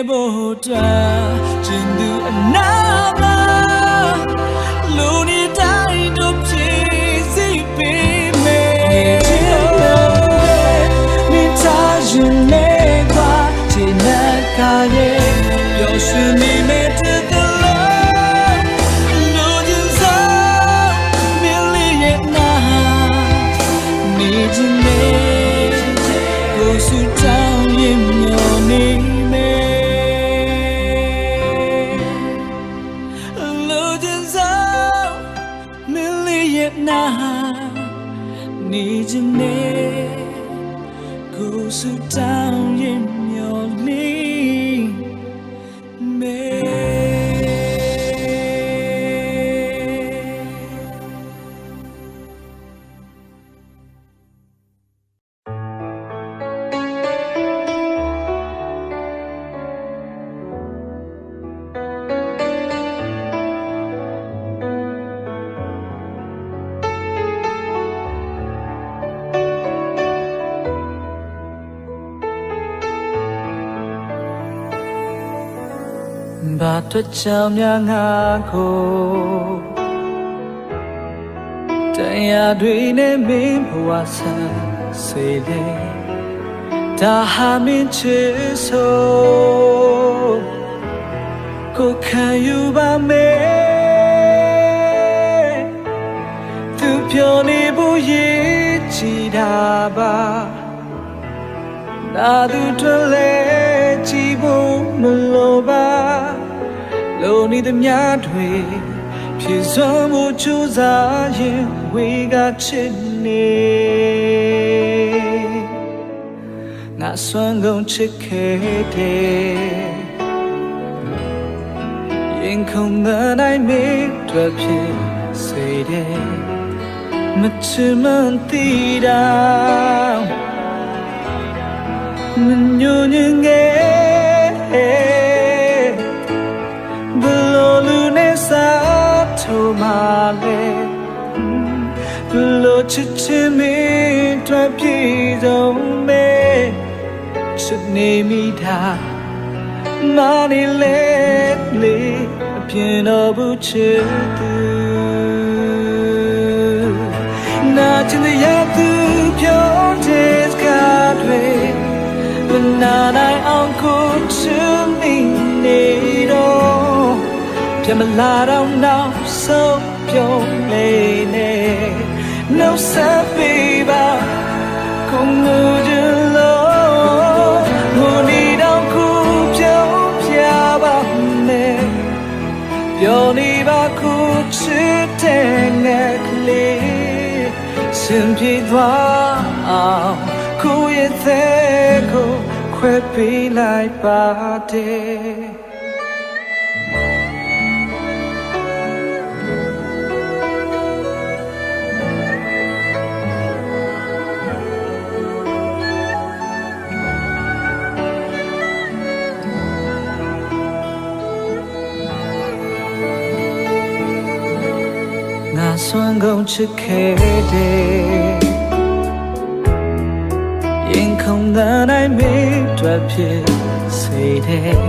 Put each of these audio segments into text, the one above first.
bota jindu anaba luni dai do pisi pe me mi ta jine kwa jina ka ye pyo shu mi me to the love no jin sa million na ni jine go su down in your name need you near go so down in your kneeဘာတို့ကြောင့်များငါကိုတရားတွေနဲ့မင်းဘဝဆန်းစေလေဒါဟာမင်းချစ်ဆိုကိုခံယူပါမယ်သူပြောနေဖို့ရည်ကြည်တာပါနာသူတွေလဲကြည့်ဖို့မလိုပါလိုနေသည်များတွေဖြည့်စွမ်းမှုကြိုးစားရင်ဝေကချစ်နေငါစွမ်းကုန်ချစ်ခဲ့တယ်ရင်ခုန်တဲ့နိုင်မိတွေ့ဖြစ်စေတယ်မချင်မသိတာမညွညင်ငယ်ဘလို့လူနဲ့စားထိုးမှလဲဘလို့ချစ်ချင်မိတွေ့ပြေဆုံးမဲချစ်နေမိတာမာနေလေလေအပြင်းတော့ဘူးချစ်သူနာချင်တဲ့ရသူပြောတဲ့စကားတွေနာနိုင်အောင်ကိုချစ်မိနေတော့ပြန်မလာတော့နောက်ဆုံးပြုံးလေနေနှုတ်ဆက်ပေးပါကိုငိုကြလို့ဟိုနေတော့ကိုပြောင်းပြပါမယ်ပြောနေပါကိုချစ်တဲ့ငယ်ကလေးစင်ပြေသွားအောင်ကိုရဲ့သေးကိုခွဲပေးလိုက်ပါတယ်ငါစွမ်းကုန်ချစ်ခဲ့တယ်ရင်ခုန်တဲ့နိုင်မိတွေ့ဖြစ်စေတယ်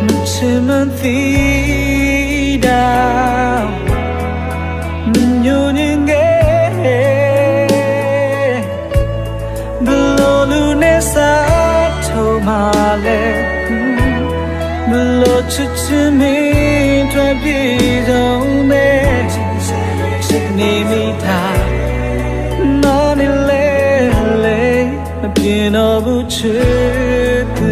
မချင်မသိတာမညွညင်ငယ်ဘလို့လူနဲ့စားထိုးမှလဲဘလို့ချစ်ချင်မိတွေ့ပြေဆုံးမဲချစ်နေမိတာနာနေလေမပြေတော့ဘူးချစ်သူ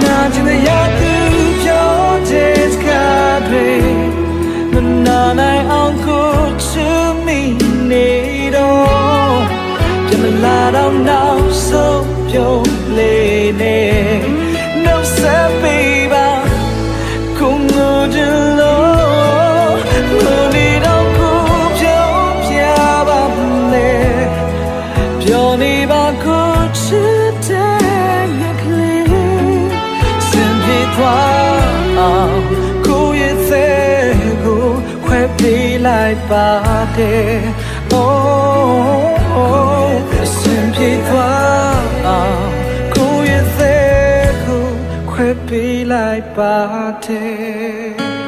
နာကျင်တဲ့ရသူပြောတဲ့စကားတွေမနာနိုင်အောင်ကိုချစ်မိနေတော့ပြန်မလာတော့နောက်ဆုံးပြုံးလေနေနှုတ်ဆက်ပေးပါကိုငိုကြလို့လိုနေတော့ကိုပြောင်းပြပါမယ်ပြောနေပါကိုချစ်တဲ့ငယ်ကလေးစင်ပြေသွားအောင်ကိုရဲ့သေးကိုခွဲပေးလိုက်ပါတယ် oh စင်ပြေသွားအောင်ကိုရဲ့ ပေးလိုက်ပါတယ်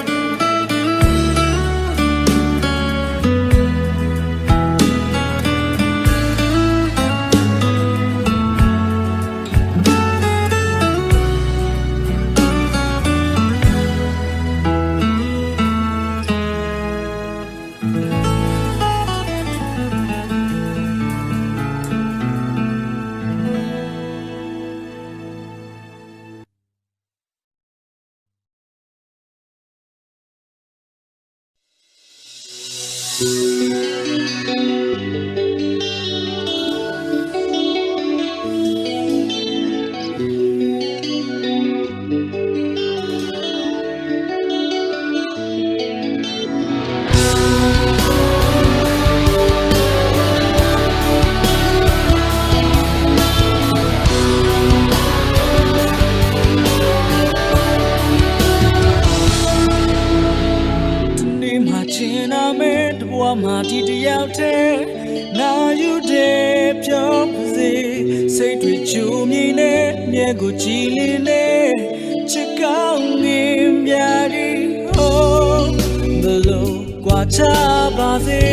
မာတီတယောက်တည်းနာယူတဲ့ပြောပါစေစိတ်တွေချူမြည်နေမြဲကိုကြည်လင်းနေချစ်ကောင်းနေမြာဒီဟိုဘလို့ကွာချပါစေ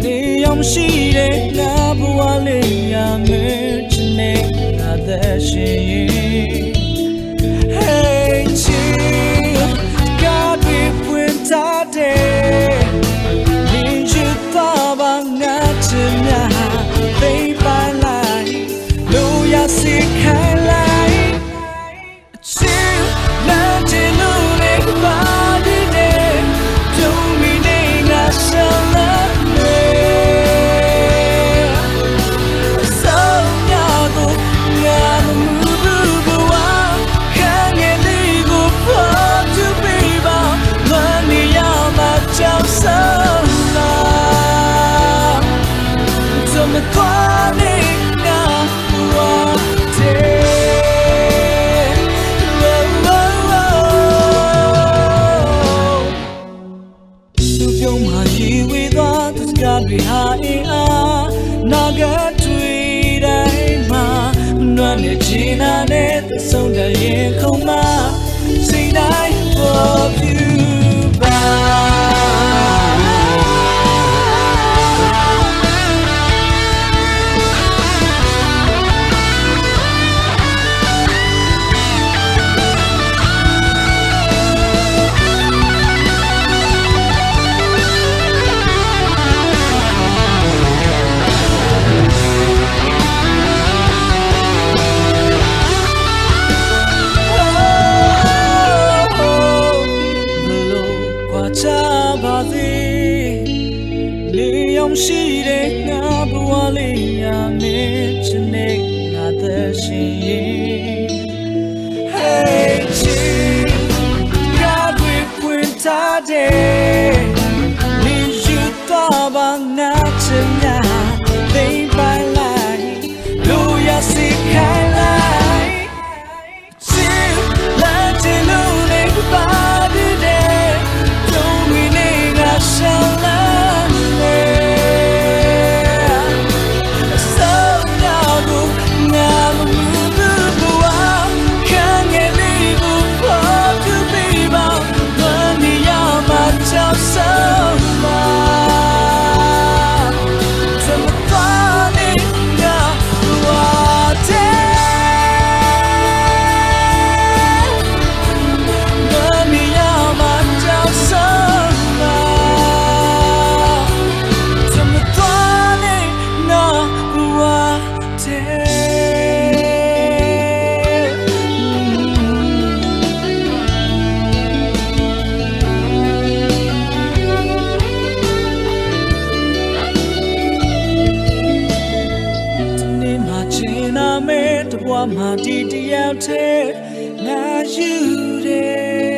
နေအောင်ရှိတဲ့ငါဘဝလေးရမယ်ချစ်နေငါသက်ရှင်ရင် Hey chill God we put outဆုံးတဲ့ရင်ခုံမှာစိတ်တိုင်းပေါ်ပြူပါရှိတဲ့ငါဘဝလေးရမယ်ချစ်နေငါသက်ရှင်ရင် Hey chill God we put outနေယူတော့ဘာငါချင်ညာသိပိုင်လိုက်လို့ရစိတ်ခိုင်လိုက် Chill let it know like body day don't we need a shallမာတီတယောက်တည်းငါယူတယ်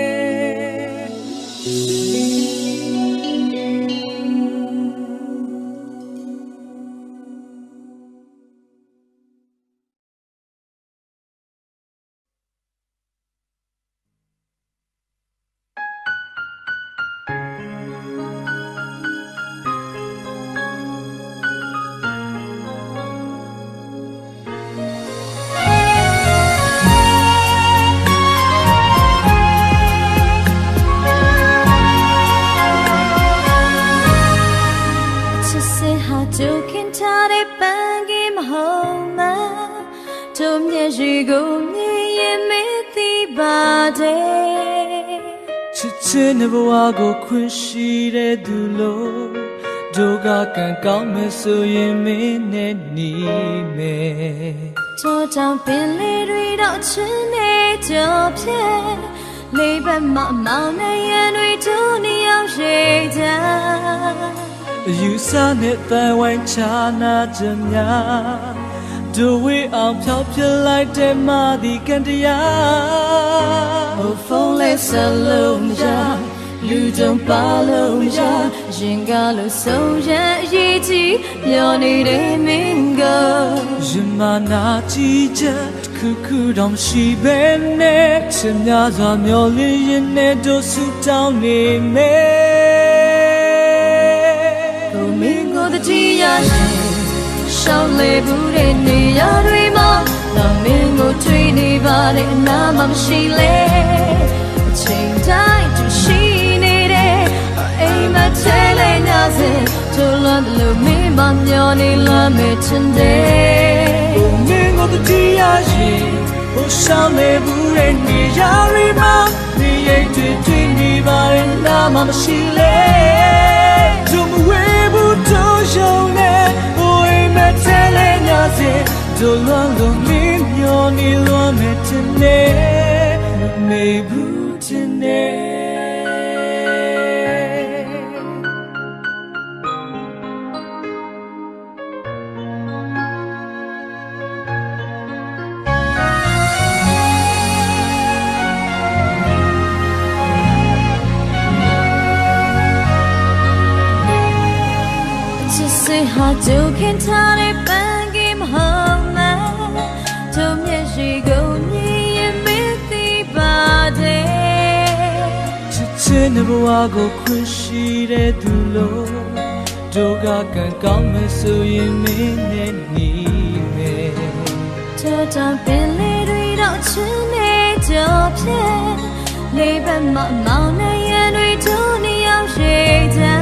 တို့မျက်ရည်ကိုမြင်ရင်မသိပါတဲ့ ချစ်ချင်းတဲ့ဘဝကိုခွင့်ရှိတဲ့သူလို့တို့ကကံကောင်းမယ်ဆိုရင်မင်းနဲ့နေမယ် တို့တောင်ပင်လေးတွေတော့ချင်နေကြောဖြဲလေးဘက်မှာမောင်နှံရံတွေတို့နှစ်ယောက်ရှိကြ ယူဆနဲ့တန်ဝိုင်းချနာကြများတို့ဝေးအောင်ဖြောက်ပြလိုက်တဲ့မာဒီကန်တရား Oh phone let's alone ja လူကြုံပါလုံးja ရင်ကလို့ဆုံးရအရေးကြီးမျောနေတဲ့မင်းက ရင်မနာကြည့်ချက်တစ်ခုခုတော့မရှိပဲနဲ့ချင်များစွာမျောလင်းရင်နဲ့တို့ဆူတောင်းနေမယ် မင်းကိုတတိယရှောင်းလေဘူးတဲ့နေရာတွေမှာတော့မင်းကိုတွေ့နေပါတဲ့အနာမှမရှိလေအချိန်တိုင်းသူရှိနေတယ်အိမ်မထဲလဲညစေတို့လွန်တယ်လို့မင်းမမျောနေလွမ်းမဲ့ချင်တယ် မင်းကိုတတိယရင်ဟိုရှောင်းလေဘူးတဲ့နေရာတွေမှာနေရိပ်တွေတွေ့နေပါရဲ့နာမှမရှိလေတို့မဝေးဘူးတို့ရှုံးနေဟိုအိမ်မထဲလဲညစေတို့လွန်လို့မင်းမျောနေလွမ်းမဲ့ချင်တယ်မမေဘူးချင်တယ် Se ha jo khin tha le pan ki ma ma to mye shi go ni yin me ti ba de ချစ်ချင်းတဲ့ဘဝကိုခွင့်ရှိတဲ့သူလို့တို့ကကံကောင်းမယ်ဆိုရင်မင်းနဲ့နေမယ် to ta pin le dwi do chin ne jo phye le ban ma maung na yan dwi do ni yaw shi ja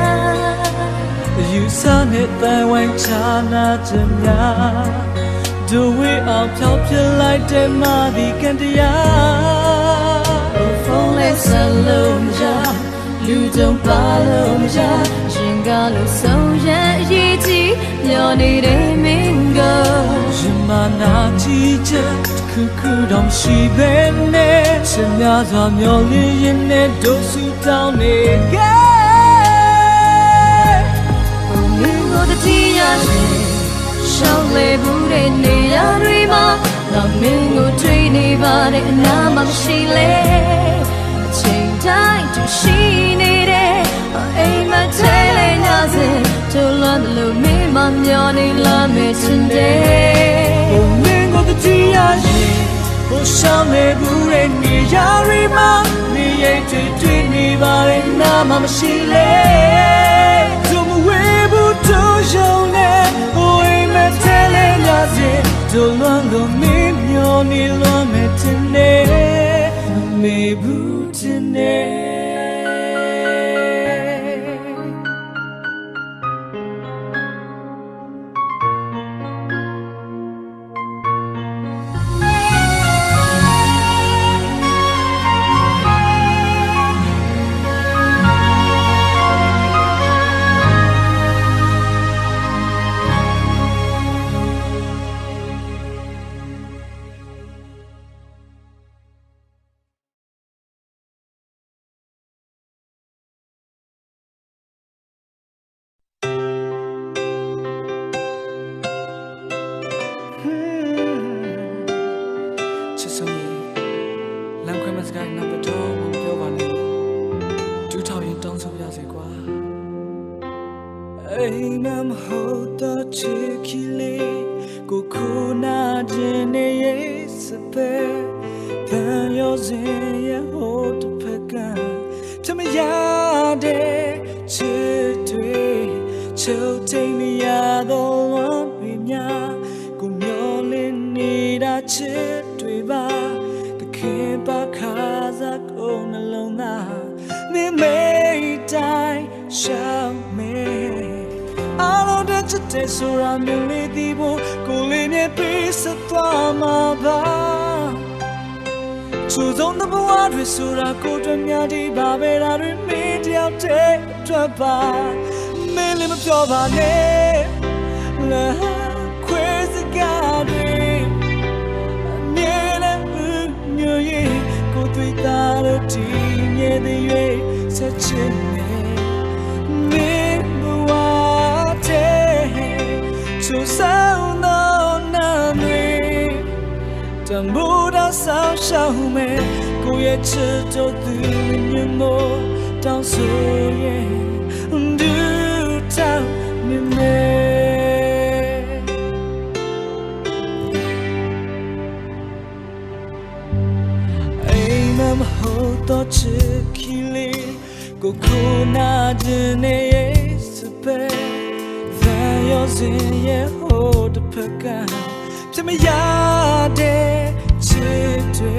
ယူဆနဲ့တန်ဝိုင်းချနာကြများတို့ဝေးအောင်ဖြောက်ပြလိုက်တဲ့မာဒီကန်တရား Oh phone let's alone ja လူကြုံပါလုံးja ရင်ကလို့ဆုံးရအရေးကြီးမျောနေတဲ့မင်းက ရင်မနာကြည့်ချက်တစ်ခုခုတော့မရှိပဲနဲ့ချင်များစွာမျောလင်းရင်နဲ့တို့ဆူတောင်းနေကဲ တတိယရှောင်းလေဘူးတဲ့နေရာတွေမှာတော့မင်းကိုတွေ့နေပါတဲ့အနာမှမရှိလေအချိန်တိုင်းသူရှိနေတယ်အိမ်မထဲလဲညစေတို့လွန်တယ်လို့မင်းမမျောနေလာမဲ့ချင်တယ် မင်းကိုတတိယရင်ဟိုရှောင်းလေဘူးတဲ့နေရာတွေမှာနေရိပ်တွေတွေ့နေပါရဲ့နာမှမရှိလေတို့မဝေးဘူးတို့ရှုံးနေဟိုအိမ်မထဲလဲညစေတို့လွန်လို့မင်းမျောနေလွန်မဲ့တင်နေမမေဘူးတင်နေ Nam hota chekile kokona jene sepe pan yo zen hot paka tamaya de chitwe chote mi ya do wi nya ko myo lin ni da chitwe ba the kin pa kha za ko na long na ni me dai shall me I know that you taste so I'm in the deep, cool in it, please. ဆက်သွားမှာပါချိုးဆုံးတဲ့ဘဝတွေဆိုတာကိုယ်တွေများဒီပါပဲဒါတွေမင်းတယောက်တည်းအတွက်ပါမင်းလည်းမပြောပါနဲ့လာခွေးစကားတွေမြဲတဲ့ညရဲ့ကိုယ်တွေ့တာလို့ဒီမြဲတဲ့ရွေးဆက်ချင်နေမင်းဘဝတည်းချိုးဆောင်တော့နာမည်တမိုးတော့ဆောင်ရှောင်းမယ်ကိုယ့်ရဲ့ချစ်တော်သူမြင်မို့တောင်းဆိုရင်ဒူတောင်းနေမယ်အိမ်မဟုတ်တော့ချစ်ခီလေးကိုကိုနာခြင်းနဲ့စပယ်ဗန်ရောစင်ရဲ့ဟိုတစ်ဖက်ကပြမရတဲ့ချစ်တွေ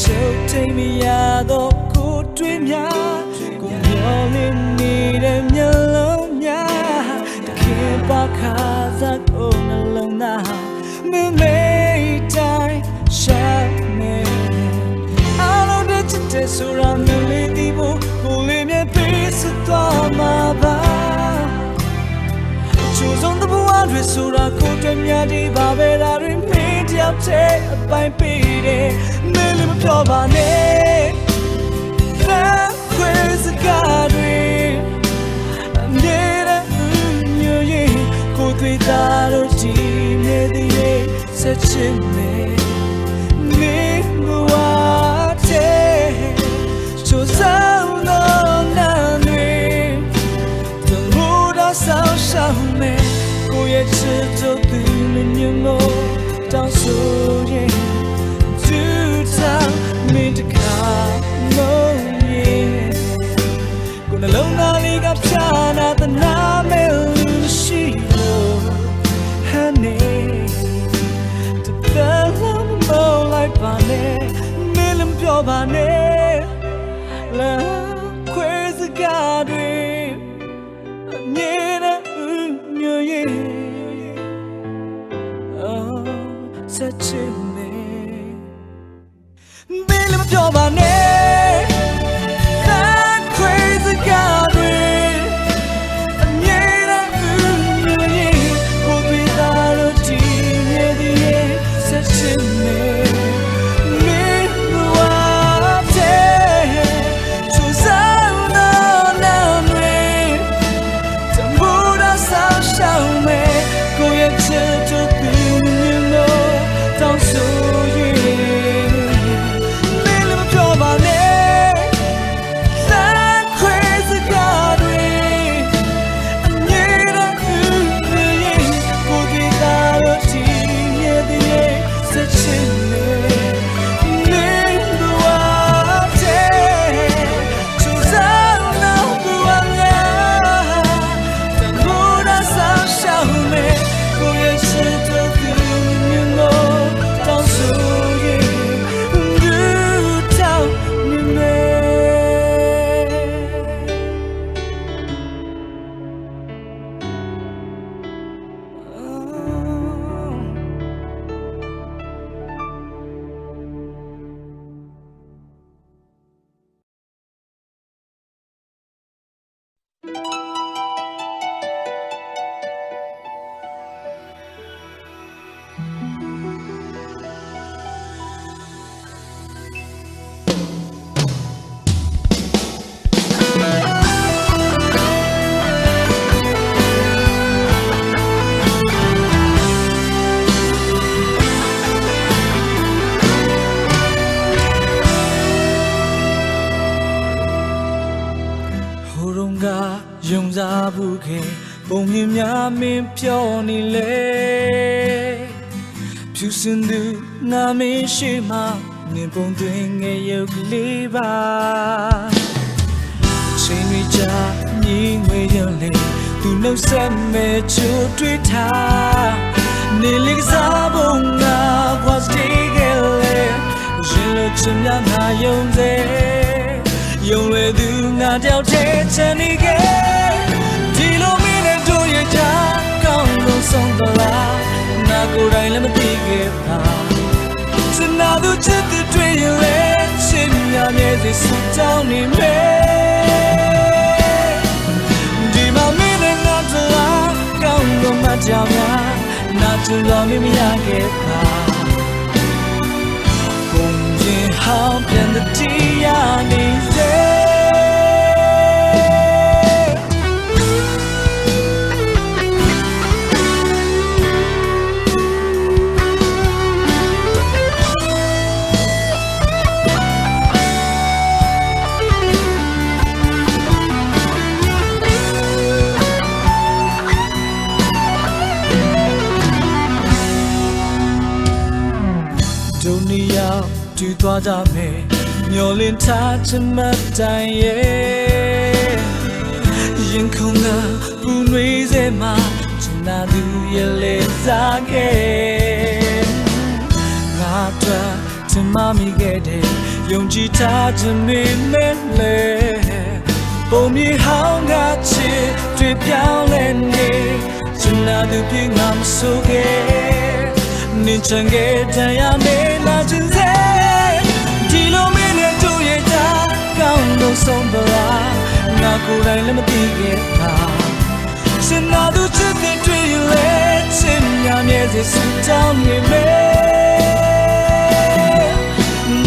ချုပ်ထိန်မရတော့ကိုတွေ့များကိုမျောလင်းနေတဲ့မျက်လုံးများတခင်ပါခါစားကိုနှလုံးသားမမေ့တိုင်းရှာနေအားလုံးတဲ့ချစ်တဲ့ဆိုရမယ်လေးဒီဘကိုလေးမြပေးစသွားမှာပါချိုးဆုံးတဲ့ဘဝတွေဆိုတာကိုယ်တွေများဒီပါပဲဒါတွေမင်းတယောက်တည်းအပိုင်ပေးတယ်မင်းလည်းမပြောပါနဲ့လက်ခွေးစကားတွေနေတဲ့ညရဲ့ကိုယ်တွေ့တာလို့ဒီမြဲတဲ့ရဲ့ဆက်ချင်မယ်မင်းဘဝတည်းချိုးဆောင်တော့နာမည်တမိုးတော့ဆောင်ရှောင်းမယ်ကိုယ့်ရဲ့ချစ်တော်သူမြင်မို့တောင်းဆိုရင်ဒူတောင်းမင်းတကားလို့ရဲ့ကိုယ်နှလုံးသားလေးကဖြာနာတနာမဲ့လို့ရှိလို့ဟန်နေတပန်းလုံးမလိုက်ပါနဲ့မင်းလည်းပြောပါနဲ့လာခွေးစကားတွေမြင်တဲ့ညရဲ့ဆက်ချင်နေမင်းလည်းမပြောပါနဲ့that crazy guy တွေအမြဲတမ်းညရဲ့ကိုပြတာလို့ဒီရဲ့ဒီရဲ့ဆက်ချင်နေမင်းဘဝတည်းချိုးဆောင်တော့နာမည်တမိုးတော့ဆောင်ရှောင်းမယ်ကိုယ့်ရဲ့ချစ်တို့သူမြင်လို့တောင်းဆိုရင်မင်းလည်းမပြောပါနဲ့that crazy guy တွေအမြဲတမ်းရဲ့ကိုယ်ဒီတာလို့ဒီရဲ့ဒီရဲ့ဆက်ချင်နေမင်းဘဝတည်းချိုးဆောင်တော့ဘဝများတမိုးတော့ဆောင်ရှောင်းမယ်ကိုယ့်ရဲ့ချစ်တော်သူမြင်လို့တောင်းဆိုရင်ဒူတောင်းနေမယ်ယုံစားဘူးခင်ပုံမြင်များမင်းပြောနေလေဖြူစင်သူနာမည်ရှိမှမြင်ပုံတွင်ငယ်ရုပ်ကလေးပါချိန်တွေကြာမြင်ဝေရလေသူနှုတ်ဆက်မဲ့ချိုးတွေ့ထားနေလေးကစားပုံငါဘွားစတေးကလေးရင်လို့ချင်များငါယုံစေယုံလေသူငါတောက်တဲ့ချန်နေခဲ့ဒီလိုမင်းနဲ့တို့ရဲ့ချာကောင်းလို့ဆုံးသလားငါကိုယ်တိုင်လည်းမသိခ တာစနာသူချစ်သူတွေ့ရင်လေချစ်မြမြဲစေစုတောင်းနေမယ်ဒီမှာမင်းနဲ့ငါတလားကောင်းလို့မှကြောင်များနာတူတော်မရခဲ့တာဘုံရင်ဟောင်းပြန်တဲ့တရားနေစေတူသွားကြမယ်မျောလင်းထားချင်မှတိုင်ရဲ့ရင်ခုန်ကပူနွေးစေမှာချင်သာသူရဲ့လေစားခဲ့ငါတို့ချင်မမိခဲ့တဲ့ယုံကြည်ထားခြင်းမင်းမဲ့လေပုံမြေဟောင်းကချစ်တွေ့ပြောင်းလဲနေချင်သာသူပြေငါမဆိုခဲ့နင်ချင်ခဲ့တရားနေလာချင်စေဒီလိုမင်းနဲ့တွေ့ရတာကောင်းလို့ဆုံးပါလားငါကိုယ်တိုင်လည်းမသိခဲ့တာရှင်နာသူချစ်တဲ့တွေ့ရလေချင်များမြဲစေစတောင်းနေမယ်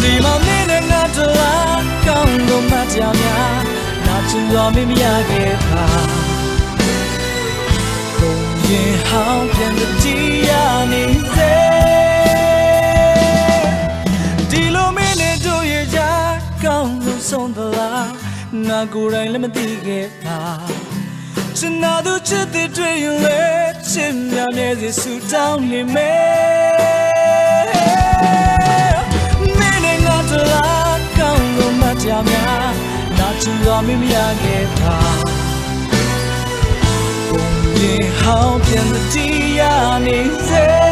ဒီမှာမင်းနဲ့ငါတို့လားကောင်းလို့မှကြောင်များနာချင်တော်မမရခဲ့တာကိုရင်ဟောင်းပြန်တဲ့တရားနေစေဆုံးသလားငါကိုယ်တိုင်လည်းမသိခဲ့တာချင်နာသူချစ်တဲ့တွေ့ရင်လေချစ်များမြဲစေစုတောင်းနေမယ်မင်းနဲ့ငါတို့လားကောင်းလို့မှကြားများနာချင်တော်မမရခဲ့တာဘုံရင်ဟောင်းပြန်တဲ့တရားနေစေ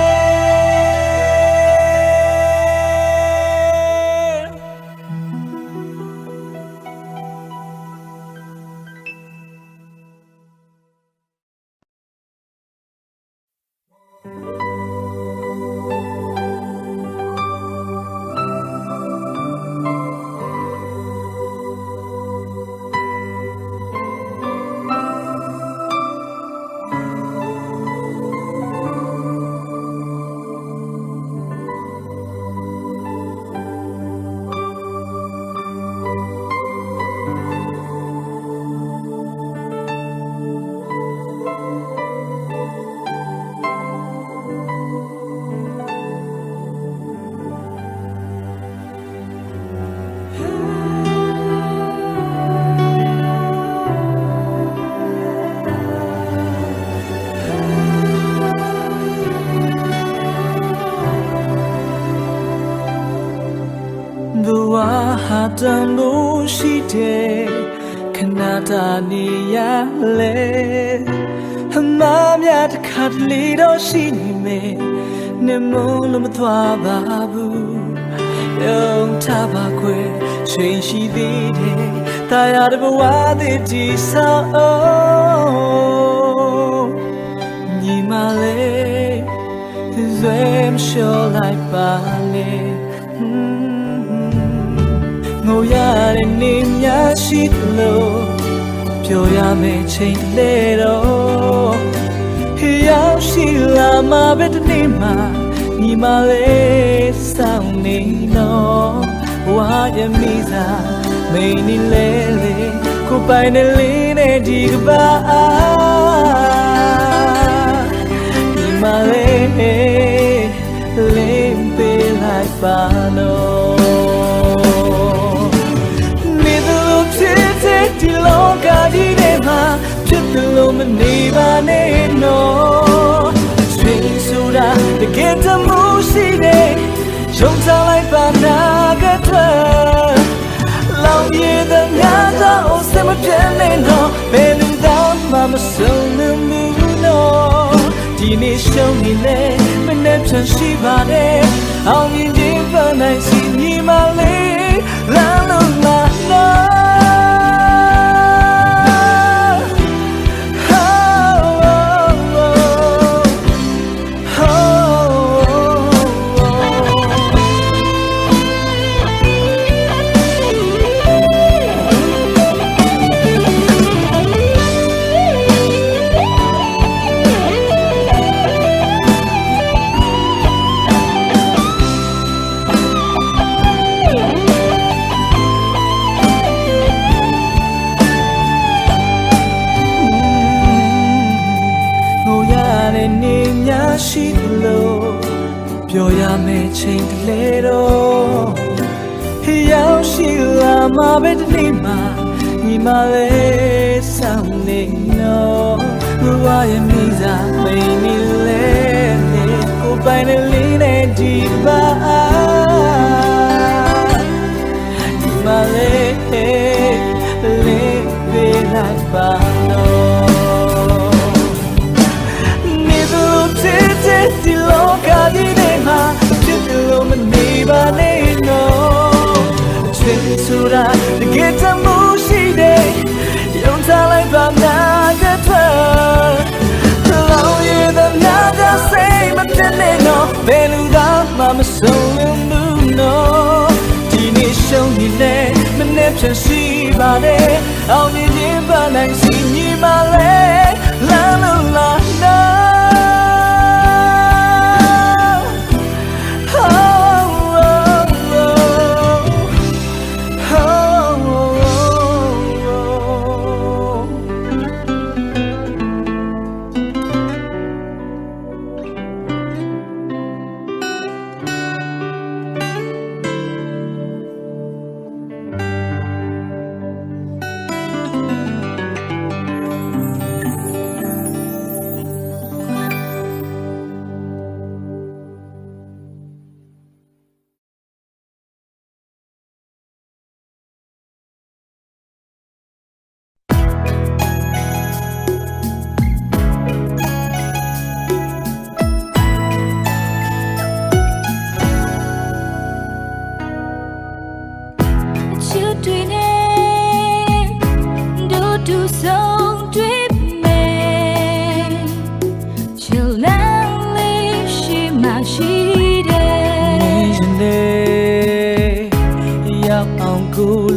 တန်လို့ရှိတဲ့ခဏတာနေရလေအမမြတ်တစ်ခါတလေတော့ရှိနေမယ်နေမလို့မသွားပါဘူးယုံထားပါခွေချိန်ရှိသေးတယ်တာယာတဘဝသေးဒီဆောင်ညီမလေးဇွဲမလျှော်လိုက်ပါလေငိုရတဲ့နေများရှိလို့ပြောရမယ့်ချိန်လေတော့ရောက်ရှိလာမှာပဲဒီနေ့မှာညီမလေးစောင့်နေတော့ဝါရမိစားမိန်နေလေလေကိုပိုင်နေလေးနဲ့ဒီကပါညီမလေးလေးပေးလိုက်ပါတော့ဒီလောကကြီးထဲမှာဖြစ်တယ်လို့မနေပါနဲ့နော်ချိန်ဆိုတာတကယ်တမှုရှိတယ်ယုံကြလိုက်ပါနာကတည်းလောင်ရည်တဲ့ညတော့စမပြတ်နေတော့ဘယ်လိုတော့မှမဆုံးဘူးနော်ဒီနေ့ရှုံးနေလေမနဲ့ချန်ရှိပါတယ်အောင်မြင်ခြင်းပန်းနိုင်စီညီမလေးလမ်းလုံးမှာနော် ပြောရမယ့်ချိန်တလေတော့ရောက်ရှိလာမှာပဲဒီနေ့မှာညီမလေးဆောင်နေနော်ဘဝရဲ့မိစားမင်းနေလေကိုပိုင်တဲ့လေးနဲ့ဒီပါညီမလေးလေးပေးလိုက်ပါနော်နေသူတဲ့ဒီလောကကြီးထဲမှာဖြစ်တယ်လို့မနေပါနဲ့နော်ချစ်ဆိုတာတကယ်တမ်းရှိတယ်ရုံးထားလိုက်ပါနာကထွက်လောင်ရတဲ့နာကစိတ်မပြတ်နဲ့နော်ဘယ်လူကမှမဆုံးဘူးနော်ဒီနေ့ရှုံးနေလဲမနေ့ဖြန်ရှိပါနဲ့အောင်မြင်ခြင်းပန်းနိုင်စီညီမလဲလာလို့လာနော်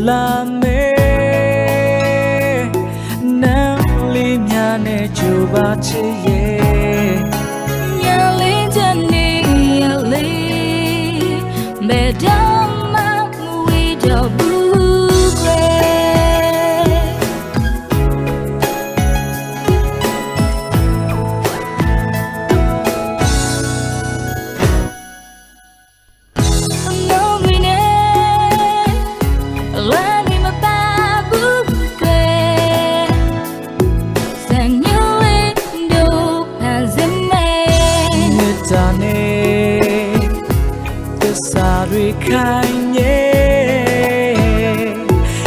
လာမေနမ်းလေးများနဲ့ကြိုးပါချစ်ရဲ့ညာလေးချင်နေရလေဘယ်တော့မှမဝေးတော့ဘူးကွယ်တွေခိုင်ရဲ့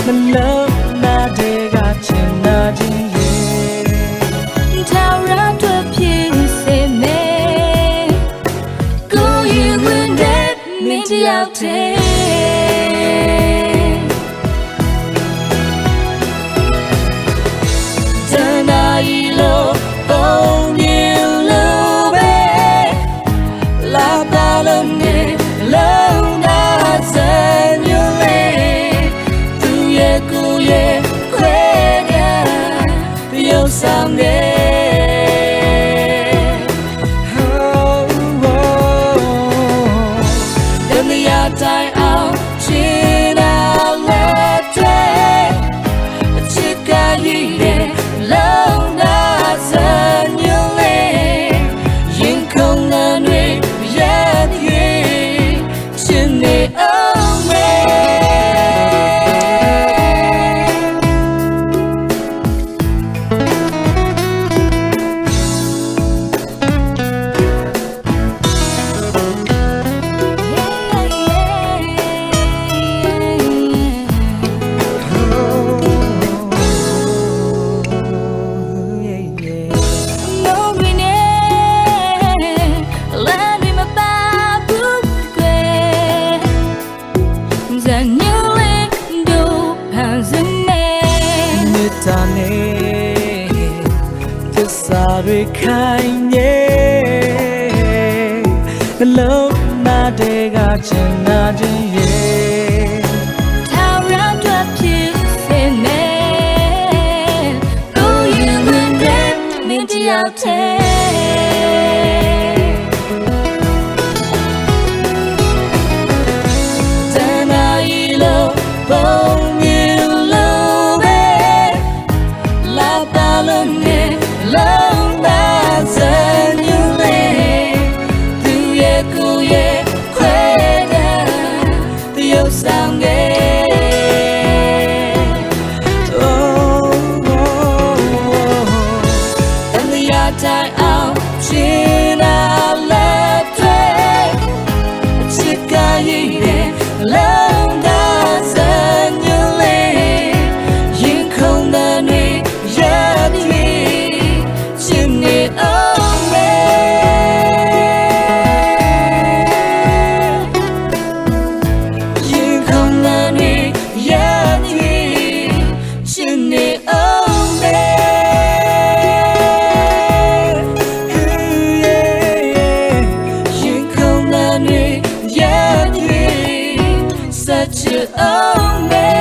မလုံးနာတဲ့ကချင်နာခြင်းရဲ့ထောင်ရထွက်ဖြစ်စေမယ်ကိုရင်ဝင်တဲ့မင်းတယောက်တည်းတနာရီလို့ပုံမြင်လို့ပဲလာပါလို့နေလုံးsomeday then the die out chin out let day a chica yide long that's a new lane yin kong na nwe yet ye chin neတွေခိုင်ရဲ့နှလုံးသားတွေကချင်နာခြင်းရဲ့ထောင်ရထွက်ဖြစ်စေမယ်ကိုရင်ဝင်တဲ့မင်းတယောက်တည်းတနာရီလို့ပုံမြင်လို့ပဲလာပါလို့နေလုံးthat's a new day. Do you ရဲ့ခွဲတမ်းတရုပ်ဆောင်ခဲ့တိုင်းအောင်ရှင်လာလက်တွေအချစ်ကရည်တဲ့လုံးသားစံညလေးရင်ခုန်တဲ့နေရည်ရှင်နေအောင်မဲရင်ခုန်တဲ့နေရည်ရှင်နေအောင်မဲSuch a old man.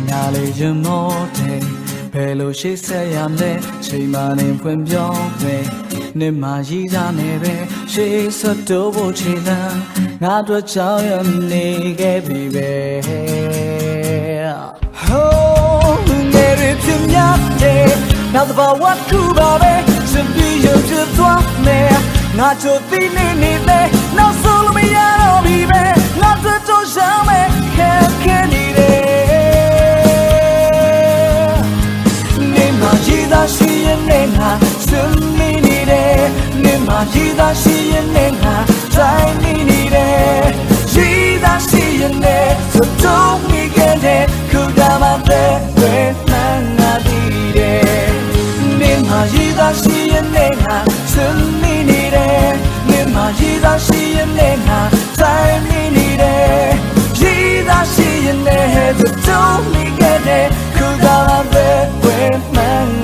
哪里人莫得？ဘယ်လိုရှိဆက်ရမလဲချိန်မှနေဖွင့်ပြောပဲနေမှရည်စားနေပဲရှေးစတိုးဖို့ချီလန်းငါတို့ကြောင့်ရနေခဲ့ပြီပဲဟိုးငယ်ရပြင်းများတဲ့နောက်တစ်ပတ်ဝတ်ကူပါပဲစပီးရပြသွားမယ်ငါတို့သိနေတယ်နောက်ဆုံးလို့မရတော့ပြီပဲငါတို့တော့ရှောင်းမယ်ခဲနေတယ်ရည်သာရှိရင်နဲ့ငါစွန့်မိနေတယ်နေမှာရည်သာရှိရင်နဲ့ငါတိုင်းမိနေတယ်ရည်သာရှိရင်နဲ့ဆိုတော့မိခဲ့တဲ့ခုကမှတဲ့ဝဲမှန်းငါသိတယ်နေမှာရည်သာရှိရင်နဲ့ငါစွန့်မိနေတယ်နေမှာရည်သာရှိရင်နဲ့ငါတိုင်းမိနေတယ်ရည်သာရှိရင်နဲ့ဆိုတော့မိခဲ့တဲ့ခုကမှတဲ့ဝဲမှန်း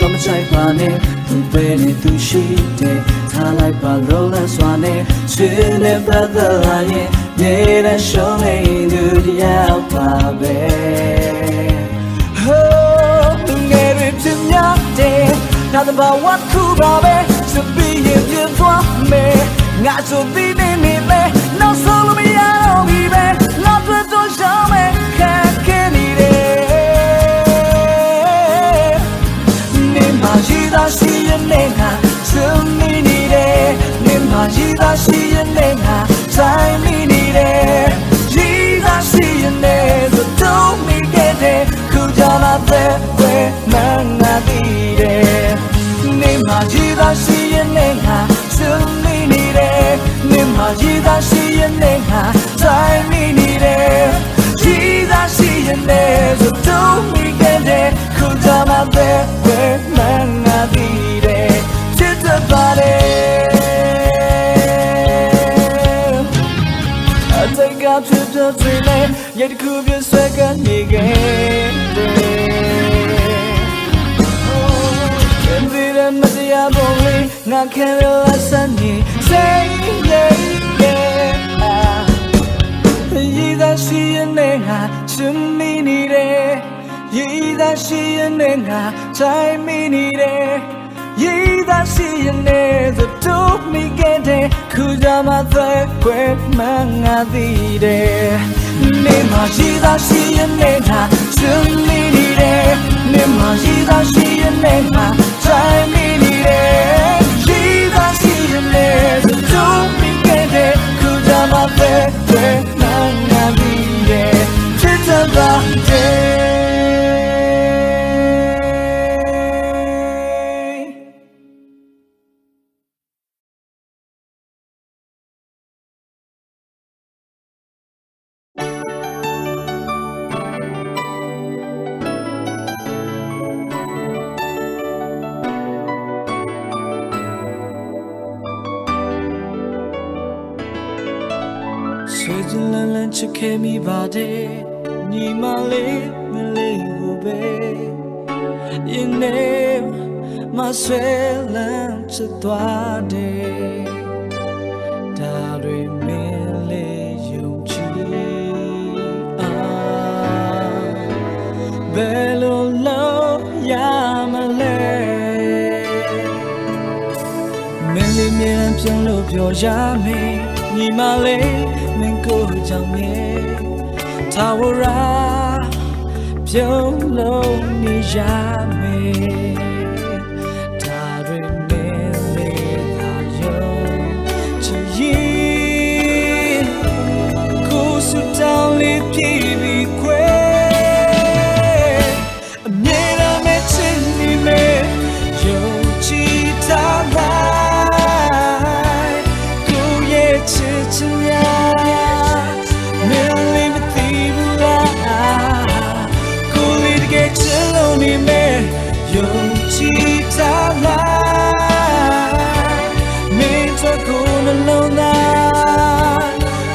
တော့မဆိုင်ပါနဲ့သူပဲနဲ့သူရှိတယ်ထားလိုက်ပါလို့လဲစွာနဲ့ရှင်နဲ့ပတ်သက်လာရင်မြေနဲ့ရှုံးနေသူတရားပါပဲဟိုးငယ်ရပြင်းများတယ်နောက်တစ်ပတ်ဝတ်ကူပါပဲစပီးရင်ပြသွားမယ်ငါဆိုပြီးနေလေနောက်ဆုံးလို့မရတော့ပြီပဲငါတို့တော့ရှောင်းမယ်ခဲနေတယ်ရည်သာရှိရင်နဲ့ငါစွန့်မိနေတယ်နေမှာရည်သာရှိရင်နဲ့ငါတိုင်းမိနေတယ်ရည်သာရှိရင်နဲ့သို့တော့မိခဲ့တဲ့ခုကြမှာပဲဝဲမှန်းငါသိတယ်နေမှာရည်သာရှိရင်နဲ့ငါစွန့်မိနေတယ်နေမှာရည်သာရှိရင်နဲ့ငါတိုင်းမိနေတယ်ရည်သာရှိရင်နဲ့သို့တော့မိခဲ့တဲ့ခုကြမှာပဲဝဲမှန်းဖြစ်တဲ့တွေနဲ့ရဲ့တခုပြဆွဲကနေခဲ့တယ်ဒီရမတရားပုံလေးငါခံရစနေစိတ်ရဲ့ရည်သာရှိရင်နဲ့ငါချင်မိနေတယ်ရည်သာရှိရင်နဲ့ငါတိုင်းမိနေတယ်ရည်သာရှိရင်နဲ့သို့တော့မိခဲ့တဲ့ခုကြမှာသက်ခွဲမှန်းငါသိတယ်နေမှာရည်သာရှိရင်နဲ့ငါစွန့်မိနေတယ်နေမှာရည်သာရှိရင်နဲ့ငါတိုင်းမိနေတယ်ရည်သာရှိရင်နဲ့သို့တော့မိခဲ့တဲ့ခုကြမှာသက်ခွဲမှန်းငါသိတယ်ချစ်တဲ့ပါ Switching lunch came me body Ni male mele ube You name my sweat lunch twade Dari mele yumchi Bello lo yamale Mele mian pian lo pyo yame Ni male menko jame Tawara pyo lo ni yame Dari mele da yo chi yin Ko su down li pi bi kwe Amira me chin ni me yo chi ta lai Ko ye chi chin ya Milli me ti bula Ko li de ge chin lo ni me yo chi ta lai Me to ko na lo na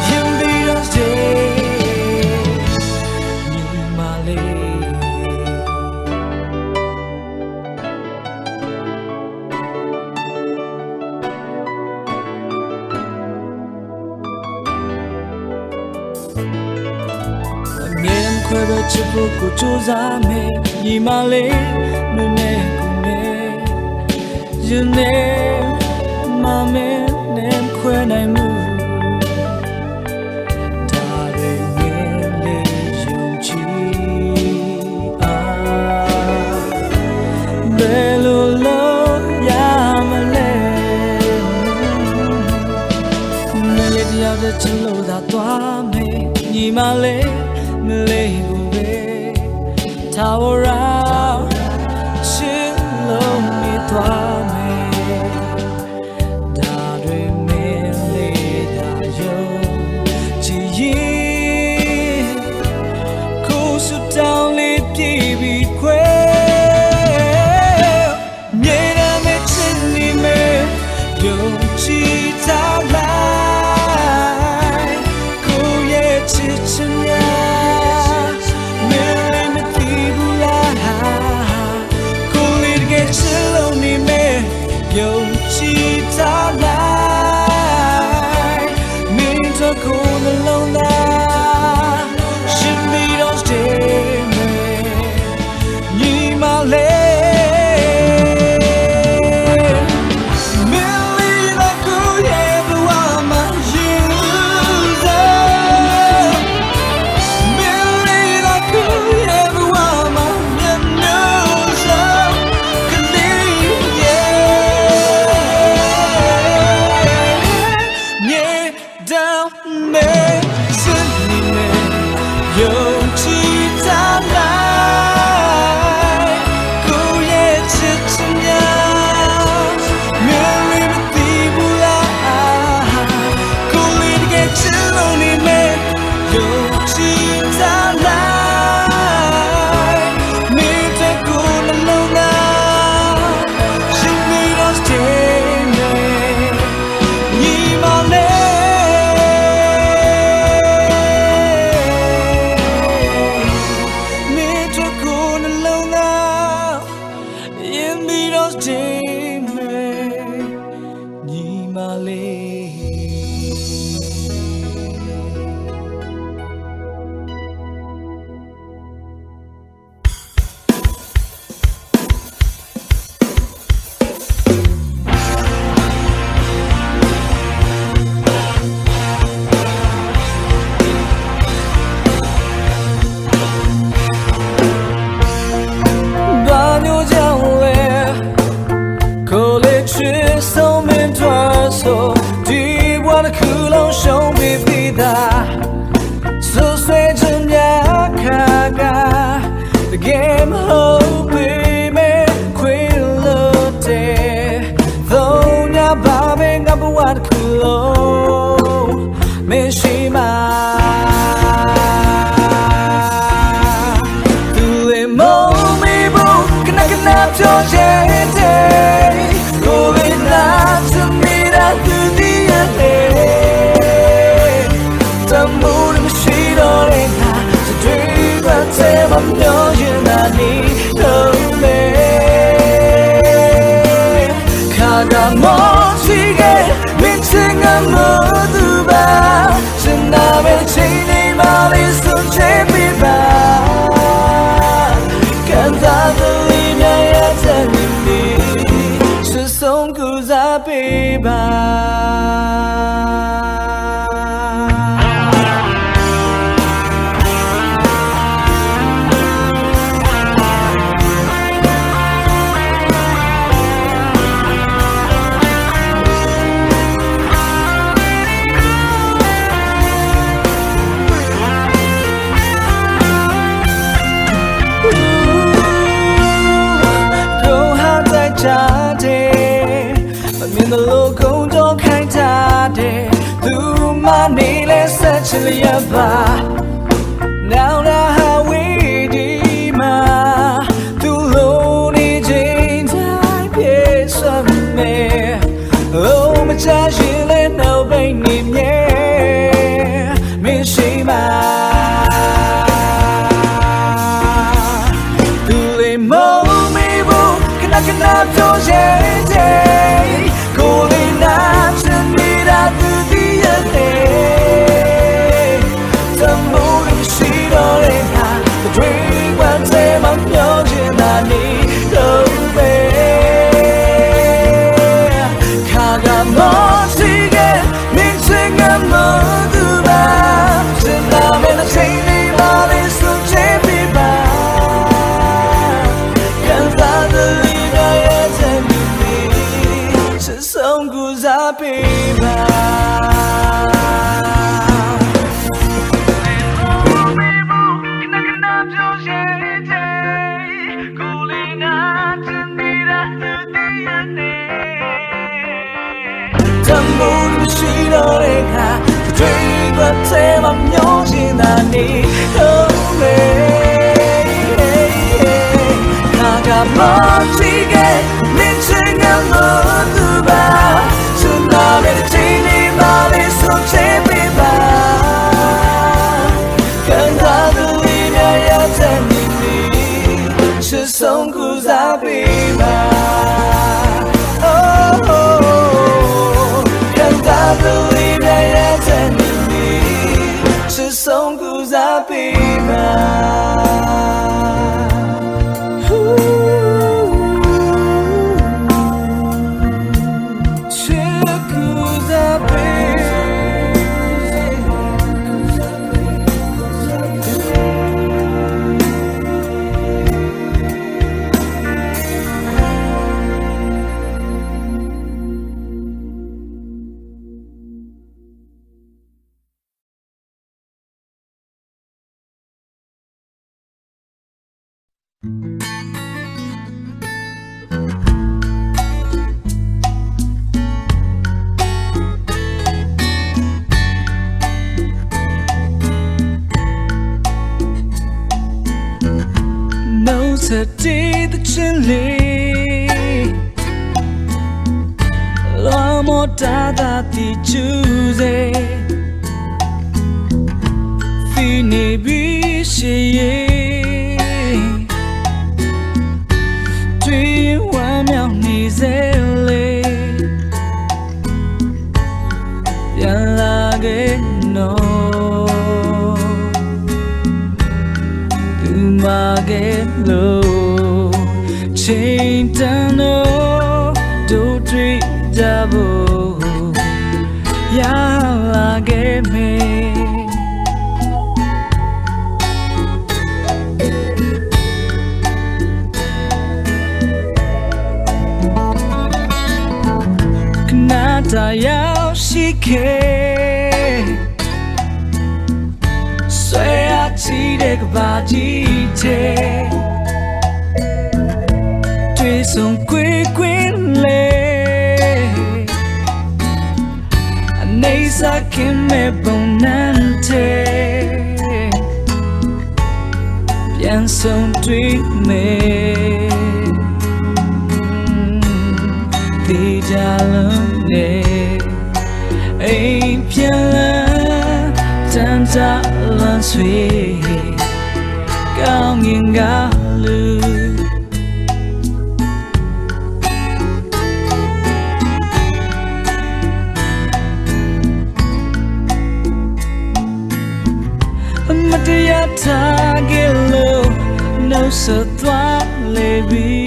Yin bi don't stay Ni ma le Miền quê bờ chip của chú già mẹ Nhị mà lê mẹ mẹ của mẹ Giờ nè mà mẹ ném quê này mù Ta rê mẹ lê dùng chi Bê lô lô ya mà lê Mẹ lê đi ao để chân lô đã tỏa mẹ Nhị mà lê Mele ube Tawara Chilo mi twa me Da dwe mele da yo Chi yin Ko su down li pi bi kwe Nye na me chin ni me Yo chi ta lai Ko ye chi chin ya Yo chi ta lai Min to ko na lo na Shin mi don't stay me Ni ma le Milli la ku ye bwa ma yuza Milli la ku ye bwa ma nyoza Me, send me, yo, chita lai, ko ye chichnya, meri mati bula, ko lid ge chilo ni me, yo, chita lai, me te ko na lo na, shin me don't stay me, ni ma le. So deep what a cool on show me vida So sweet to ya kaga The game hope me queen lote Though ya bobbing up what cool Mishima Tule mo mi bu Kana Georgia Going out to meet at the Manila such a yaba now the highway dima to lonely James I pay some me oh my child no pain in me Mishima to the moment can I do it calling out to me that to be a day the moon she don't have the drink one time I'm young and I need to be Kaga Motiga mixing a moduba to love and a tiny body so champion Song goes up in the moon she don't have to drink but tell I'm young and I need Nagamotike mixing a moduba tsunami the teeny body so champion Kanta the linya ya temini Shisong kuzabiba Oh Kanta the linya ya temini Shisong kuzabiba No today the chili Lo mo da da di choose Fini bi she Tui wa miao ni zele Yan la ge no Magelo chain down do treat jabo ya la ge me Kanata yao shike See the body take Twist on quick lay A nice I can me bonante Bien son tweet me Di jalone Ain't bien Tanta lan sweet Cao nghiêng gà lư Mất ya ta ghê lâu Nâu sợ toát lê bi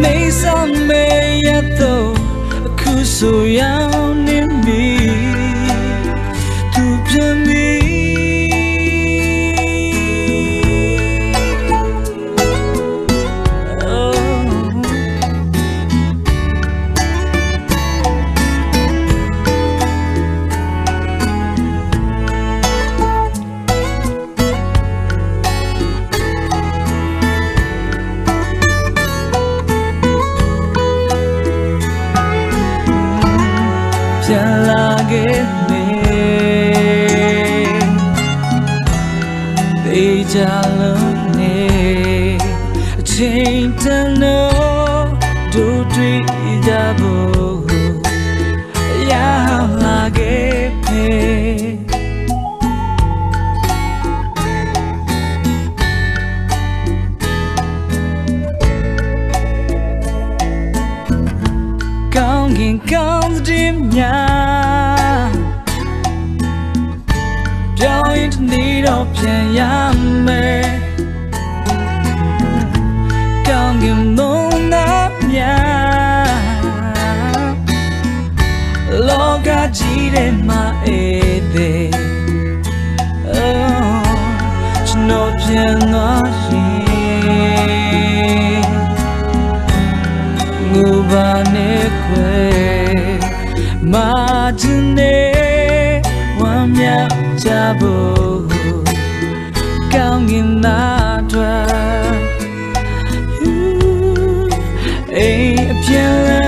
Nay sa mê ya tô So yao nim mi tu pya mi me they jalone chain tano do treat jabo ya lage pe comes dim nya joint need of pian me count him no na nya loga ji de ma e de no pian no yin nguba ne kwe Majune wamya jabo kaungin nadwa piala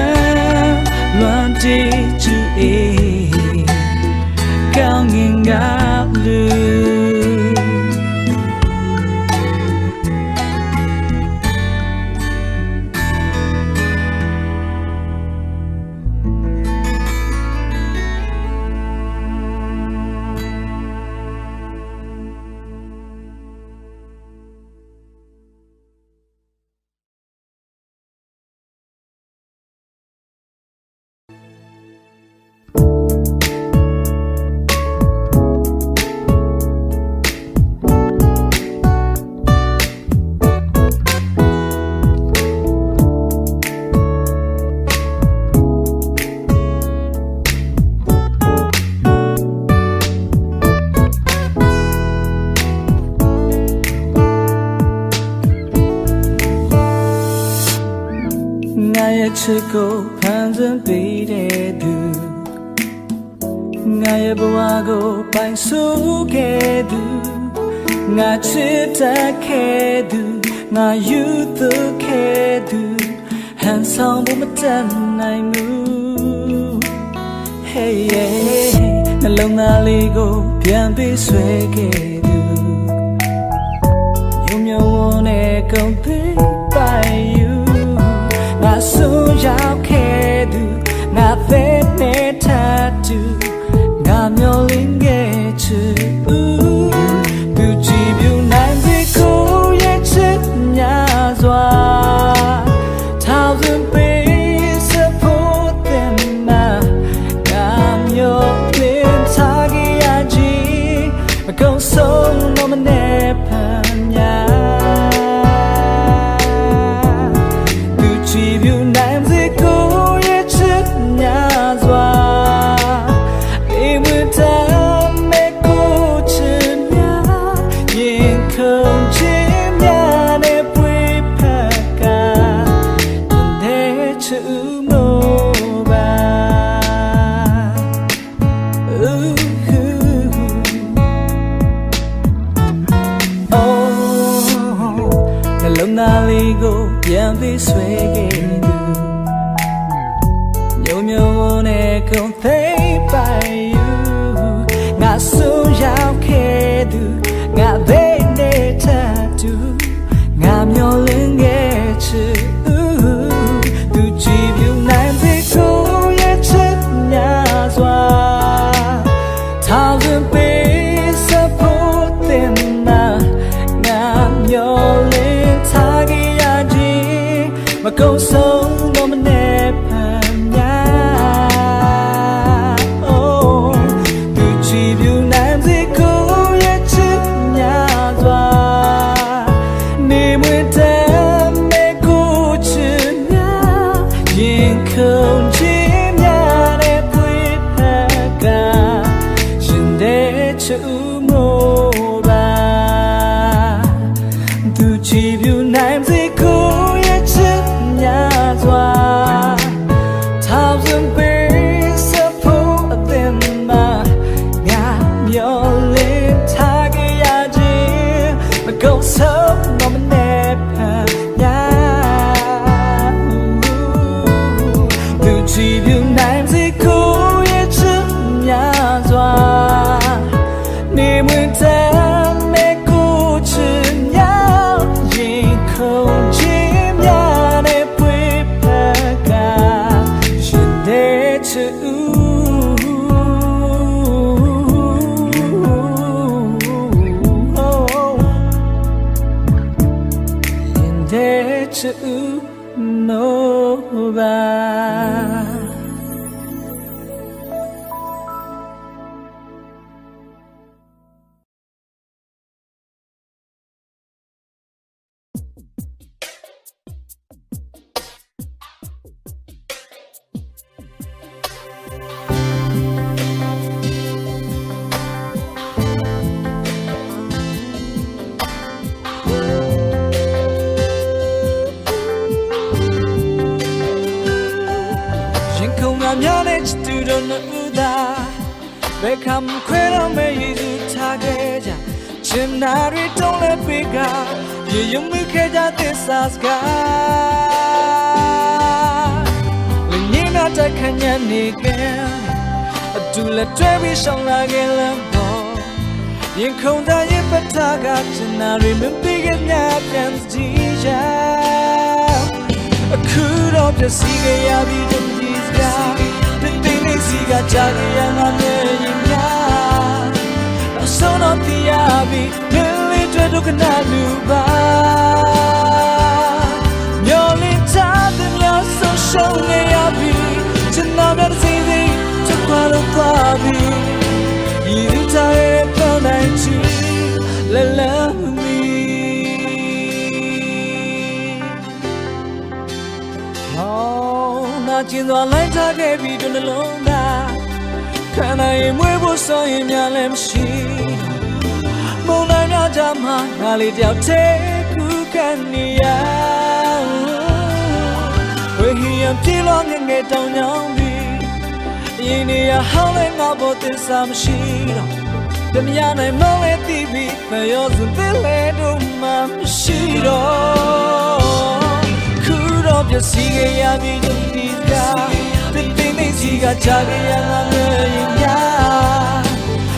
luante chu kaungin galu Chico pans and beat du Ngaya bawago bang so kedu Nga chita kedu Nga youth kedu Handsome bumatan I move Hey hey Nalong naligo pian bi swe kedu Yum yo wone kong think by you Nga soon y'all care do Nga that ne tattoo Nga myoling get you Du jib you nine ziko ye chit nya zwa Thousand ways support them na Nga myoling tagi aji Ma kong song no ma ne pan nya Pian bi swe ke du Nyo myo ne kong think by you Nga soon y'all care do Nga they ne tattoo Nga myo ling get you Du jib you nine ziko ye chit nya zwa Thousand ways support them na Nga myo ling tagi Ma kong song no ma ne pan nya Oh Du jib you nine ziko ye chit nya zwa Ni mui tam me ku chin nya Yin kong jim nya ne pui pa ka Shin de chu mo ba Du jib you nine ziko Thousand ways support them Nga myoling tagi aji Ma kong song no ma ne pan nya Du Become queer me you target Chinari don't let pick up You make it at this aska When you're not a canyon again Do let Trevi song like a lambo You come down your pataga Chinari big and napkins teacher A cool of the sea yabi to this guy Siga jagya nganya sono tiabi lili twedu kana luba nyoli tade nya so shong ne yabi chana mya tsidi chakwa lo kwabi yiru tae panai chi la mi oh na chin twa lai tha ke bi tu nalong da Can I move or so in your lemshi? Moonlight Jama, Nali take who can ya? We hear till on and get down young me. In a howling about this some sheet. The Miana Mole TV, for yours and the lady of my sheet. Could of your sea, I mean, these guys. Siga jagya nganya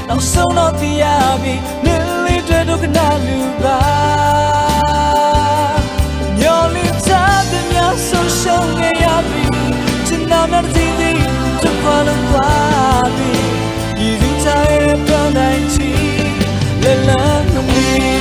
Now so not the abbey Nili twedu kana luba Nyoli tade nya so shong ne yabi Chana mya tsidi chakwa lo kwabi Yiru tae panai chi la mi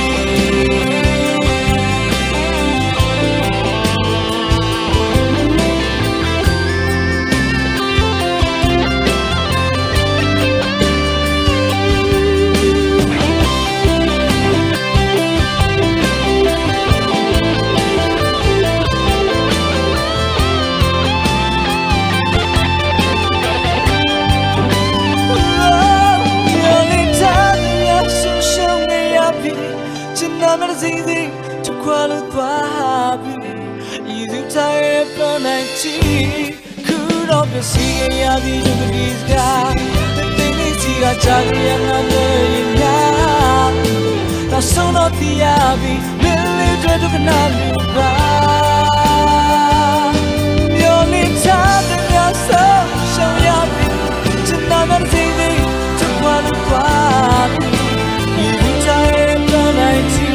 Easy to qualify. You tie up on 90. Could of the sea, I be doing this guy. The thing is, you got Jackie and I'm laying down. Now, so not the abbey, really dread to canal you by. The only time that you're so show yappy. Tonight, it's easy to qualify. You tie up on 90.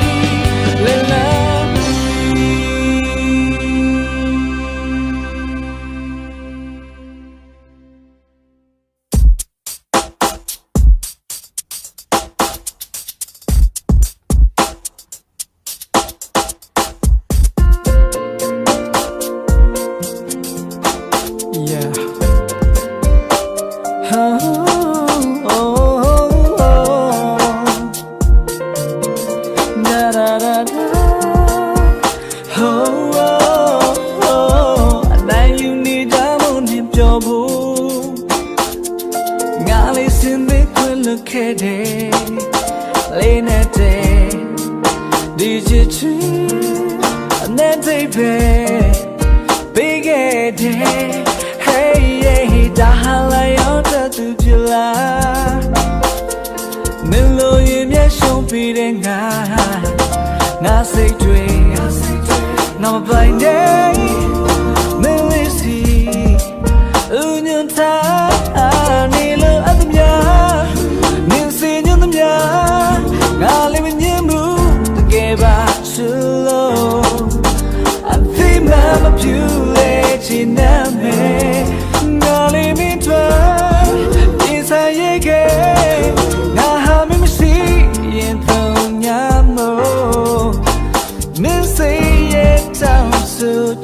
So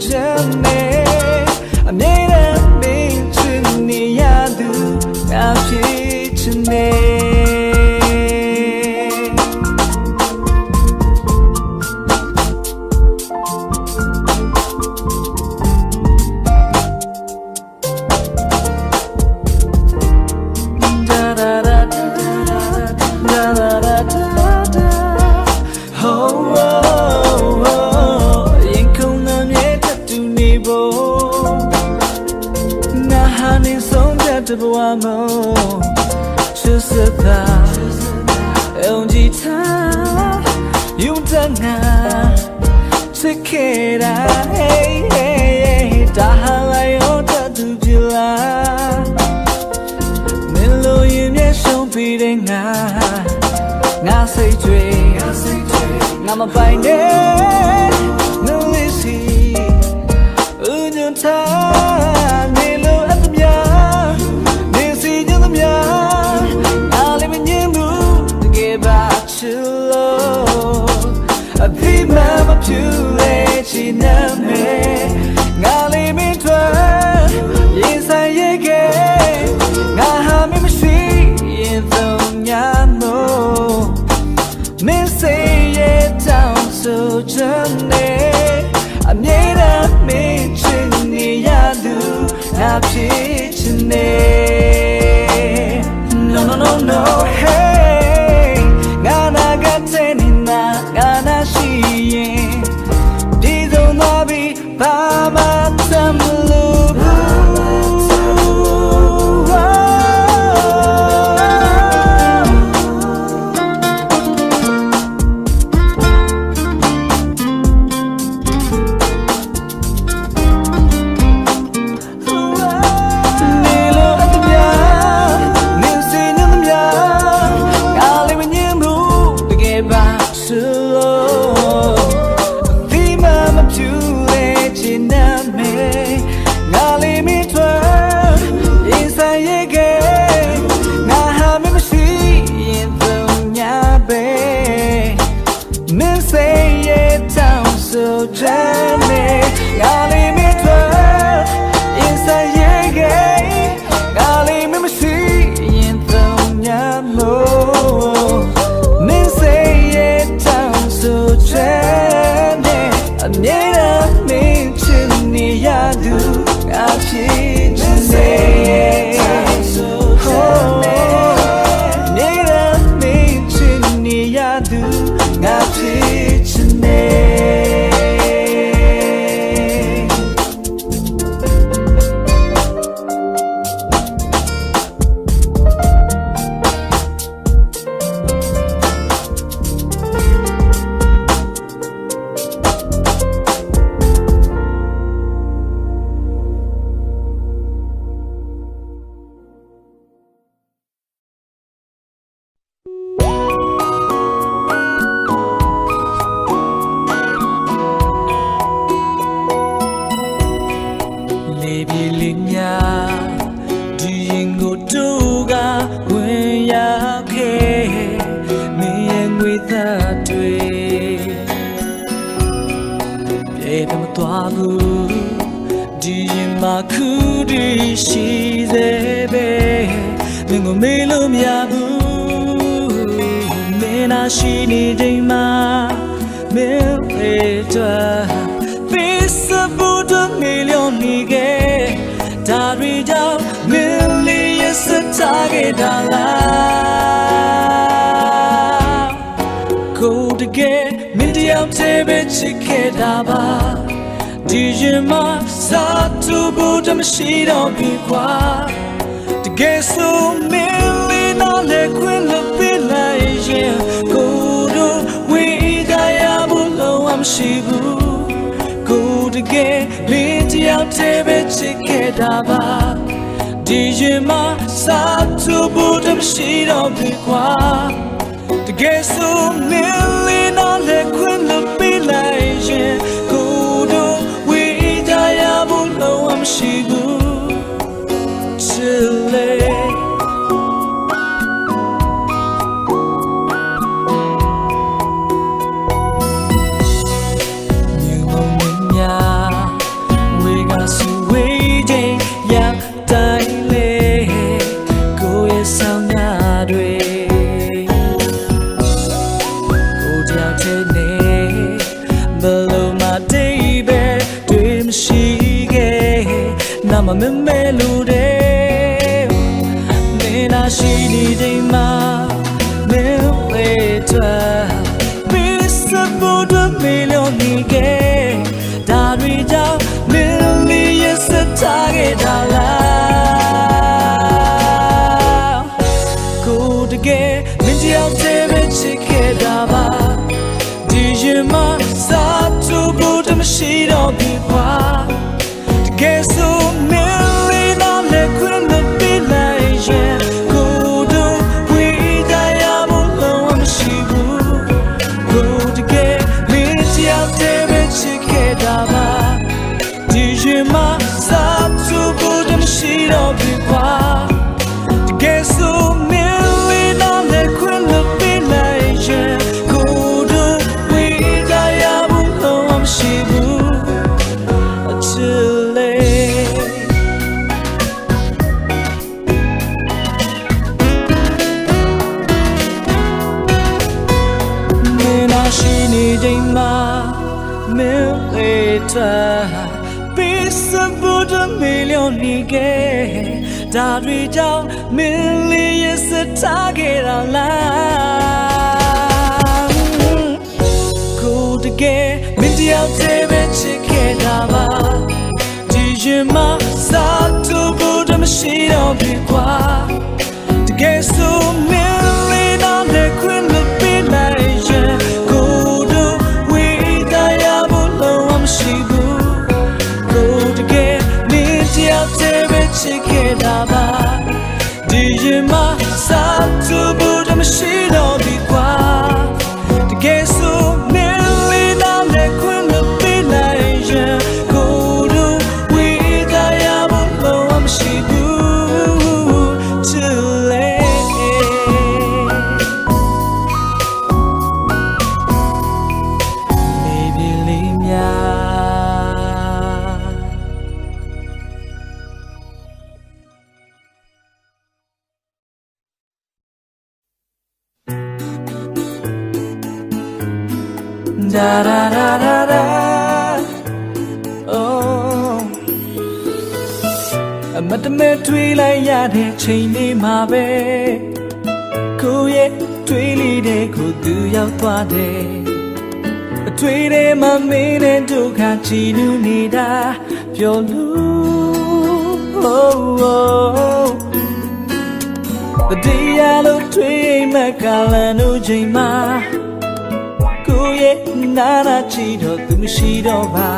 နေဆုံးဖြတ်တဲ့ဘဝမို့ချစ်စကားအုံကြည်ထားယူတနာချစ်ခဲ့တာ hey hey ဒါဟာလိုက်ရောတတူပြလားမင်းလိုရင်မျက်ရှုံးပြီးတဲ့ငါစိတ်တွေငါမပိုင်နဲ့ no listen ဦးညွန်ထားနေလို့အတမများနေစီညသမျှငါလည်းမငြင်းဘူးတကယ်ပါချစ်လို့အပြီးမှမဖြူလေချင်နေမယ်ငါလည်းမင်းတို့ရင်ဆိုင်ရခဲ့ငါဟာမမရှိရင်တော့ညာမို့မင်းစိတ်ရဲ့တောင်းဆိုချက်နဲ့အမြဲတမ်းမင်းချင်နေရသူငါဖြစ်ချင်နေ No no no no hey ငါနာကတဲ့နေနာငါနာရှိရင်ဒီဆုံးသွားပြီးဘာမှသမ်းမလို့မရှိတော့ပြီကွာတကယ်ဆိုမင်းလေးတော့လည်းခွင့်လို့ပြလိုက်ရင်ကိုတို့ဝေးကြရဖို့လုံးဝမရှိဘူးကိုတကယ်မင်းတယောက်တည်းပဲချစ်ခဲ့တာပါဒီရင်မှာစားသူဖို့မရှိတော့ပြီကွာတကယ်ဆိုမင်းလေးတော့လည်းခွင့်လို့ပြလိုက်ရင်ကိုတို့ဝေးကြရဖို့လုံးဝမရှိဘူးမမဲလို့တဲ့နေနာရှိနေတဲ့မှာမင်းလေးတွေ့ပြီးစဖို့တော့မီလီယံနေခဲ့ဒါတွေကြောင့်မင်းလေးရဲ့စတာခဲ့တာလား တော့ပြီကွာတကယ်ဆိုမင်းလေးတော့လည်းခွင့်မပေးလိုက်ရင်ကိုတို့ဝေးကြရဖို့လုံးဝမရှိဘူးကိုတကယ်မင်းတယောက်တည်းပဲချစ်ခဲ့တာပါဒီရင်မှာစားသူဖို့တမရှိတော့ပြီကွာတကယ်ဆိုမင်းလေးတော့လည်းခွင့်မပေးလိုက်ရင်ကိုတို့ဝေးကြရဖို့လုံးဝမရှိဘူးအချစ်လေးမင်းနာရှိနေချိန်မှာမင်းလေးထား1 million nigga ဒါတွေကြောင့်မင်းလေးရဲ့စထားခဲ့တာလားကိုတကယ်မင်းတယောက်တည်းပဲချစ်ခဲ့တာပါဒီရင်မှာစားသူဖို့တမရှိတော့ပြီကွာတကယ်ဆိုမင်းလေးတော့လည်းခွင့်မပေးလိုက်ရင်ကိုတို့ဝေးကြရဖို့လုံးဝမရှိဘူးကိုတကယ်တယောက်တည်းပဲချစ်ခဲ့တာပါဒီရင်မှာစားသူဖို့တမရှိတော့ပြီကွာတကယ်ဆိုမင်းလေးတော့လည်းခွင့်မပေးလိုက်ရင်ကိုတို့ဝေးကြရဖို့လုံးဝမရှိဘူးချစ်လေးMaybe leave me Da da da da da Oh အမတ်တမဲတွေးလိုက်ရတဲ့ချိန်လေးမှာပဲကိုရဲ့တွေးလေးတဲ့ကိုသူရောက်သွားတယ်အတွေးထဲမှာမင်းနဲ့ဒုက္ခချီနူးနေတာပျော်လို့တတရားလို့တွေးမှကလန်လို့ချိန်မှာကိုရဲ့နာနာချီတော့သူမရှိတော့ပါ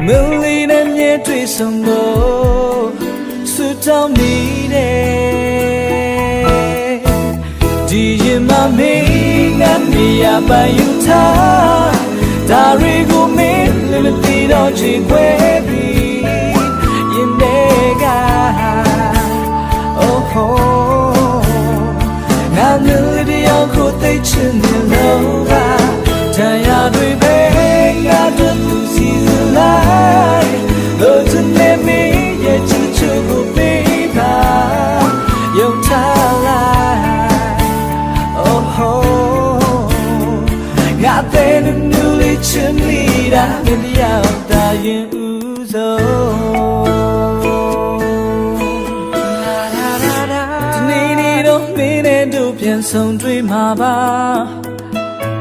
မလေးနဲ့မြဲတွေ့ဆုံလို့စွတောင်းနေတယ်ဒီရင်မမင်းငါနေရပါယူထားဒါရီကိုမင်းလည်းမသိတော့ချင်ခွဲပြီရင်တွေကOh oh ငါမျိုးတယောက်ကိုသိချင်တယ်လို့ပါတရားတွေပဲငါတို့သူစီလိုက်လို့ချင်နေမိရဲ့ချစ်ချူကိုပေးပါယုံထားလိုက် Oh oh ငါတဲ့လူလေးချင်မိတာမင်းရောက်တာရင်ဥဆုံးပြန်ဆုံးတွေ့မှာပါ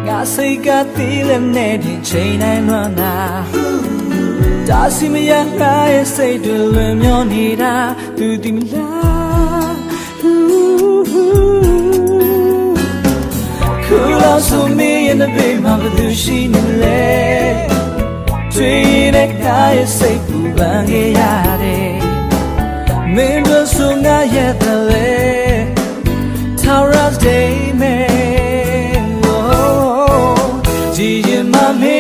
ငါစိတ်ကတည်လည်းနဲ့တင်ချိန်တိုင်းလွမ်းတာဒါစီမရငါရဲ့စိတ်တွေလွင်မျောနေတာသူဒီမလားခုလောက်ဆိုမင်းရဲ့ဘေးမှာဘယ်သူရှိနေလဲတွေ့တဲ့ငါရဲ့စိတ်ပူပန်ခဲ့ရတယ်မင်းတို့ဆိုငါရဲ့တလဲ Taurus Day man oh ji ma me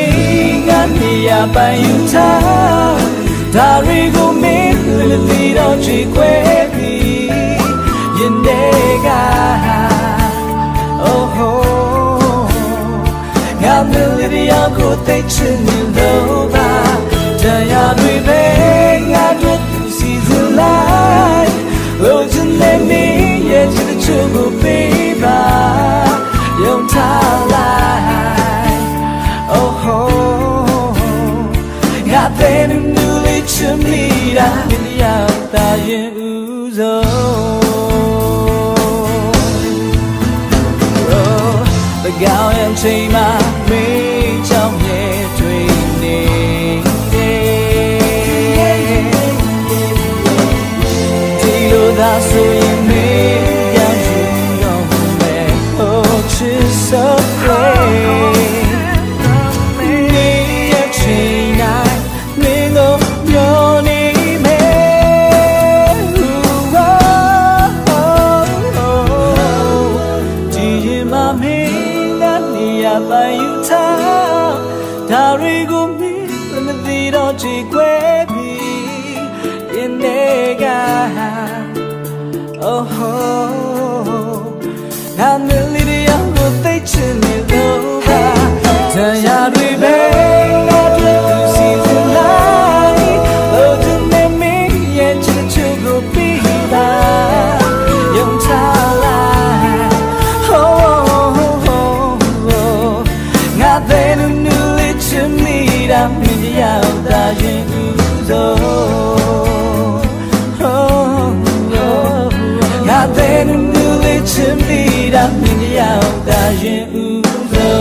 ga ni ya ban yu ta da ri go me le ti do chi kwe bi yin de ga oh oh ga me le ya ko tai chin ni lo ba da ya dwi be ga dwi si zu lai lo chin le me ye chi de chu go be ba yong ta lai oh oh ga be nu li chim li da min ya ta yin u zo oh the gao yang chei ma me chao ye twi ni ti lo da so yin me yang ju yong me oh chi so play me ya chei na ရင်ဥသော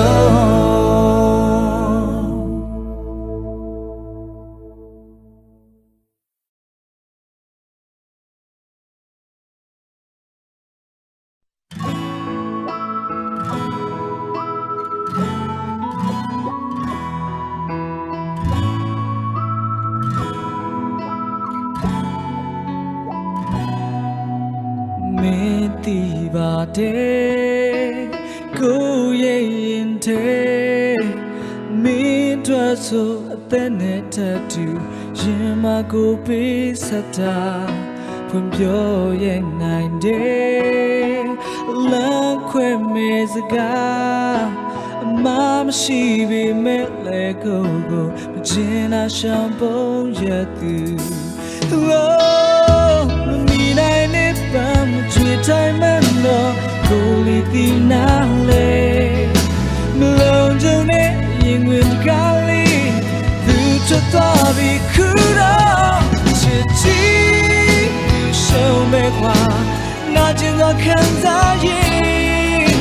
မင်းတီပါတဲ့ကိုရဲ့ရင်ထဲမင်းတို့ဆိုအသက်နဲ့တတူရင်မကိုပေးစတာဖွင့်ပြောရဲ့နိုင်တယ်လမ်းခွဲမဲ့စကားအမမရှိပေမဲ့လေကိုမချင်တာရှောင်ပုံရသူမမီနိုင်နေပါမချွေတိုင်းမလို့ကိုလီတီနာလေမလုံးကြနဲ့ရင်ဝင်ကားလေးသူချတော့ပြီးခူတော့ချစ်ချီရှုံးမဲ့ခွာနာကျင်သောခံစားရင်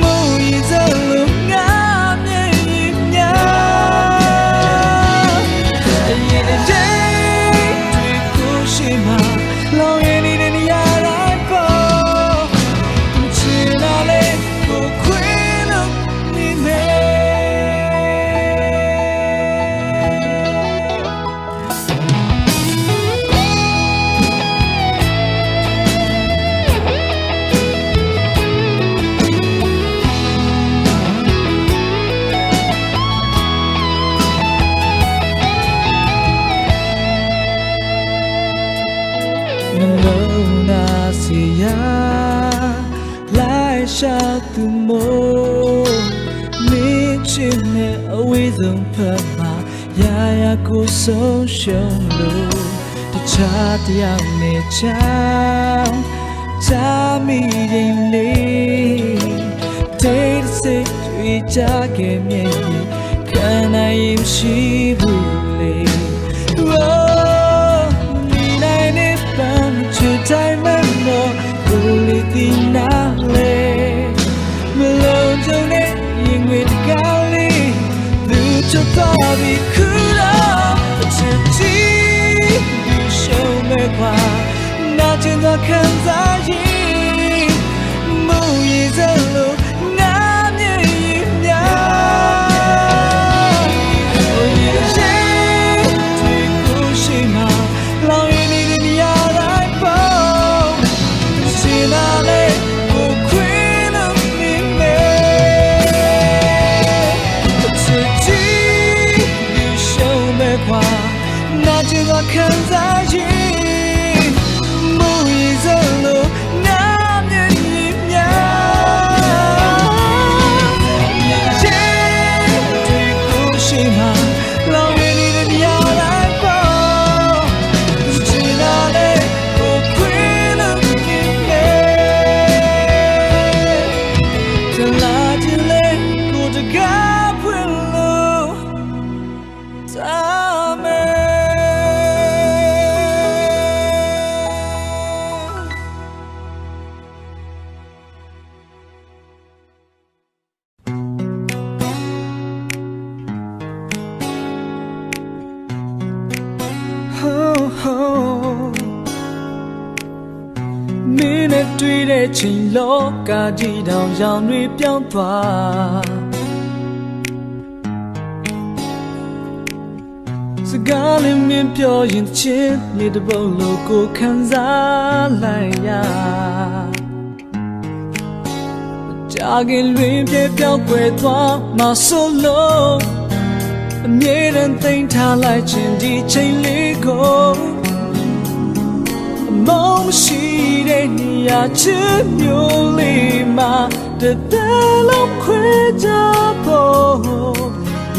မူရည်စလုံးငါမြင်ရင်များရင်တဲ့တွေ့ကိုရှိမှလောင်ရင်နေတဲ့နေရာတိုင်းပေါ်ချင်လာလေကိုခွေးလို့နေမယ်လိုက်ရှာသူမို့မင်းချင်တဲ့အဝေးဆုံးဖက်မှာရာရာကိုဆုံးရှုံးလို့တခြားတယောက်နဲ့ချောင်းချမိရင်လေးတေးစိတ်တွေ့ကြခဲ့မြဲခံနိုင်ရင်ရှိဘူးလေtime and no quality now le malone jone yin with kali du chotabi kula chiti you show me kwa na chin the khanza yin mu yi zalo na mye yin mya oh yeah ti ku shi ma long yin ni ni ya看在眼，梦一走路，那面一面，眼对故事嘛，老远你的你要来抱，是哪里我亏了你没？这垃圾嘞，过着个回路，咱们。မင်းနဲ့တွေ့တဲ့ချိန်လောကကြီးတောင်ရောင်တွေပြောင်းသွားစကားလေးမင်းပြောရင်ချစ်မြေတပုတ်လို့ကိုခံစားလိုက်ရကြာခင်လွင်ပြပြောင်းကွယ်သွားမှဆိုလို့အမြဲတမ်းသိမ်းထားလိုက်ခြင်းဒီချိန်လေးကိုမောင်ရှိတဲ့နေရာချစ်မျိုးလေးမှာတသက်လုံးခွဲကြဖို့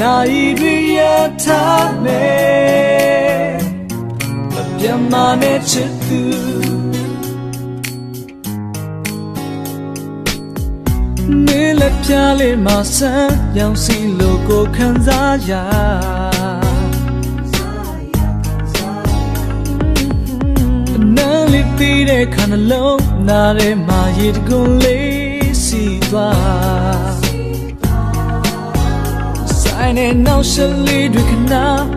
နိုင်တွေရထားမယ်မပြတ်မနဲ့ချစ်သူနေလက်ပြလေးမှာဆန်းရောင်စီလိုကိုခံစားရနားလေးပြီးတဲ့ခါနှလုံးနားထဲမှာရေတကွန်လေးစီ စီသွားဆိုင်နဲ့နောက်ဆက်လေးတွေခဏ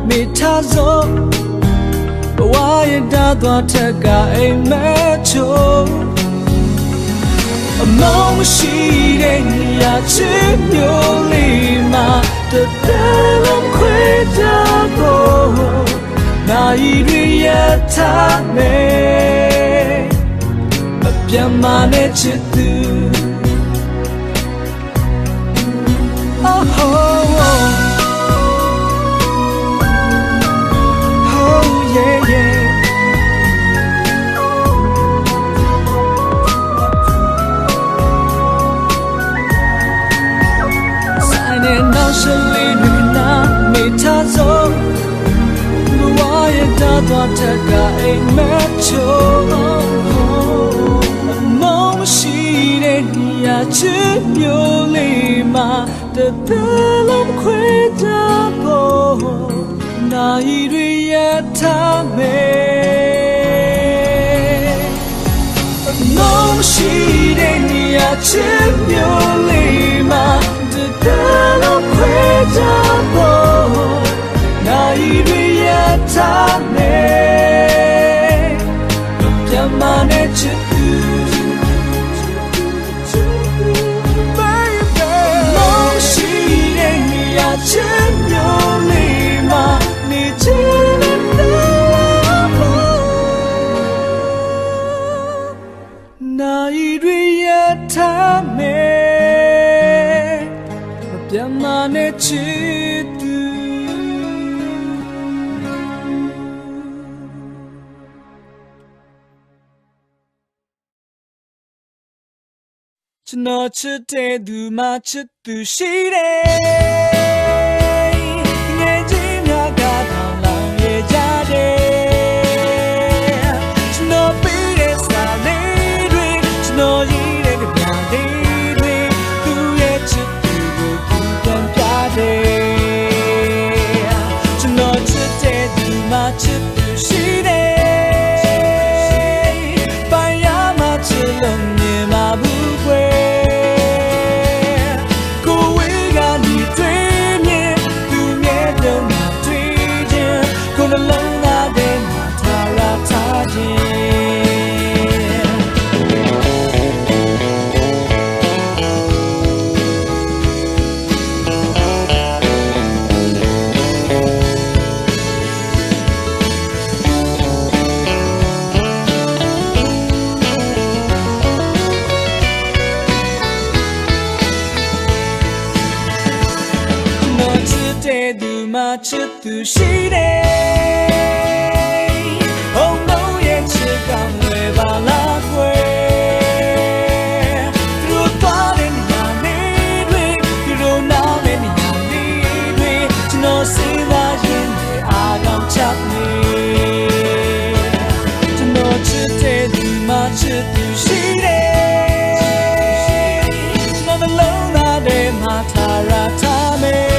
မေ့ထားစို့ဘဝရဲ့တာသွားထက်ကအိမ်မက်ချို့အမောင်မရှိတဲ့နေရာချစ်မျိုးလေးမှာတသက်လုံးခွေကြဖို့နိုင်ရရထားမယ်မပြန်မနဲ့ချစ်သူရှလေးတွေနာမေ့ထားစို့ဘဝရဲ့တာသွားထက်ကအိမ်မက်ချို့အမောင်ရှိတဲ့နေရာချစ်မျိုးလေးမှာတသက်လုံးခွေကြဖို့နိုင်ရရထားမယ်အမောင်ရှိတဲ့နေရာချစ်မျိုးလေးမှာတသက်လုံးခွေကြဖို့နိုင်ရရထားမယ်ပြန်မနဲ့ချစ်သူချစ်မျိုးလေးမှာနေချင်တဲ့နိုင်ရရထားမယ်ပြန်မနဲ့ချစ်သူကျွန်တော်ချစ်တဲ့သူမှချစ်သူရှိတယ်ငယ်ချင်းများကထောင်လောင်ရကြတယ်ကျွန်တော်ပေးတဲ့စာလေးတွေကျွန်တော်ရေးတဲ့ကြံလေးတွေသူရဲ့ချစ်သူကိုသူပြန်ပြတယ်ကျွန်တော်ချစ်တဲ့သူမှချစ်သူရှိတယ်ပိုင်ရမှချစ်လို့မြင်မှာဘူးကွယ်ချစ်သူရှိတယ်ဘုံလုံးရဲ့ချစ်ကမွေပါလားကွယ်သူတို့သွားတဲ့နေရာလေးတွေသူတို့နားတဲ့နေရာလေးတွေကျွန်တော်စဉ်းစားရင်အားကောင်းချက်နေကျွန်တော်ချစ်တဲ့သူမှချစ်သူရှိတယ်ကျွန်တော်လုံးသားတဲ့မှာထားရထားမယ်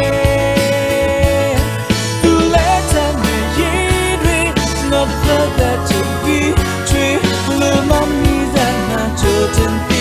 that to be true blue mommy that not chosen thing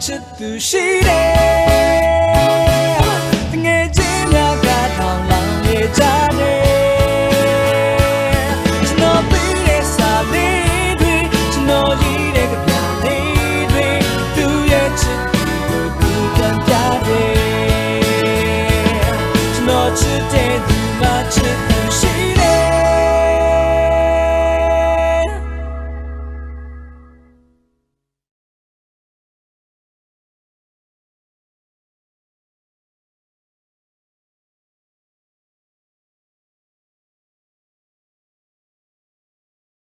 ချစ်သူရှိတယ်ငယ်ချင်းများကထောင်လောင်နေကြတယ်ကျွန်တော်ပေးတဲ့စာလေးတွေကျွန်တော်ရေးတဲ့ကြံလေးတွေသူရဲ့ချစ်သူကိုသူပြန်ပြတယ်ကျွန်တော်ချစ်တဲ့သူမှချစ်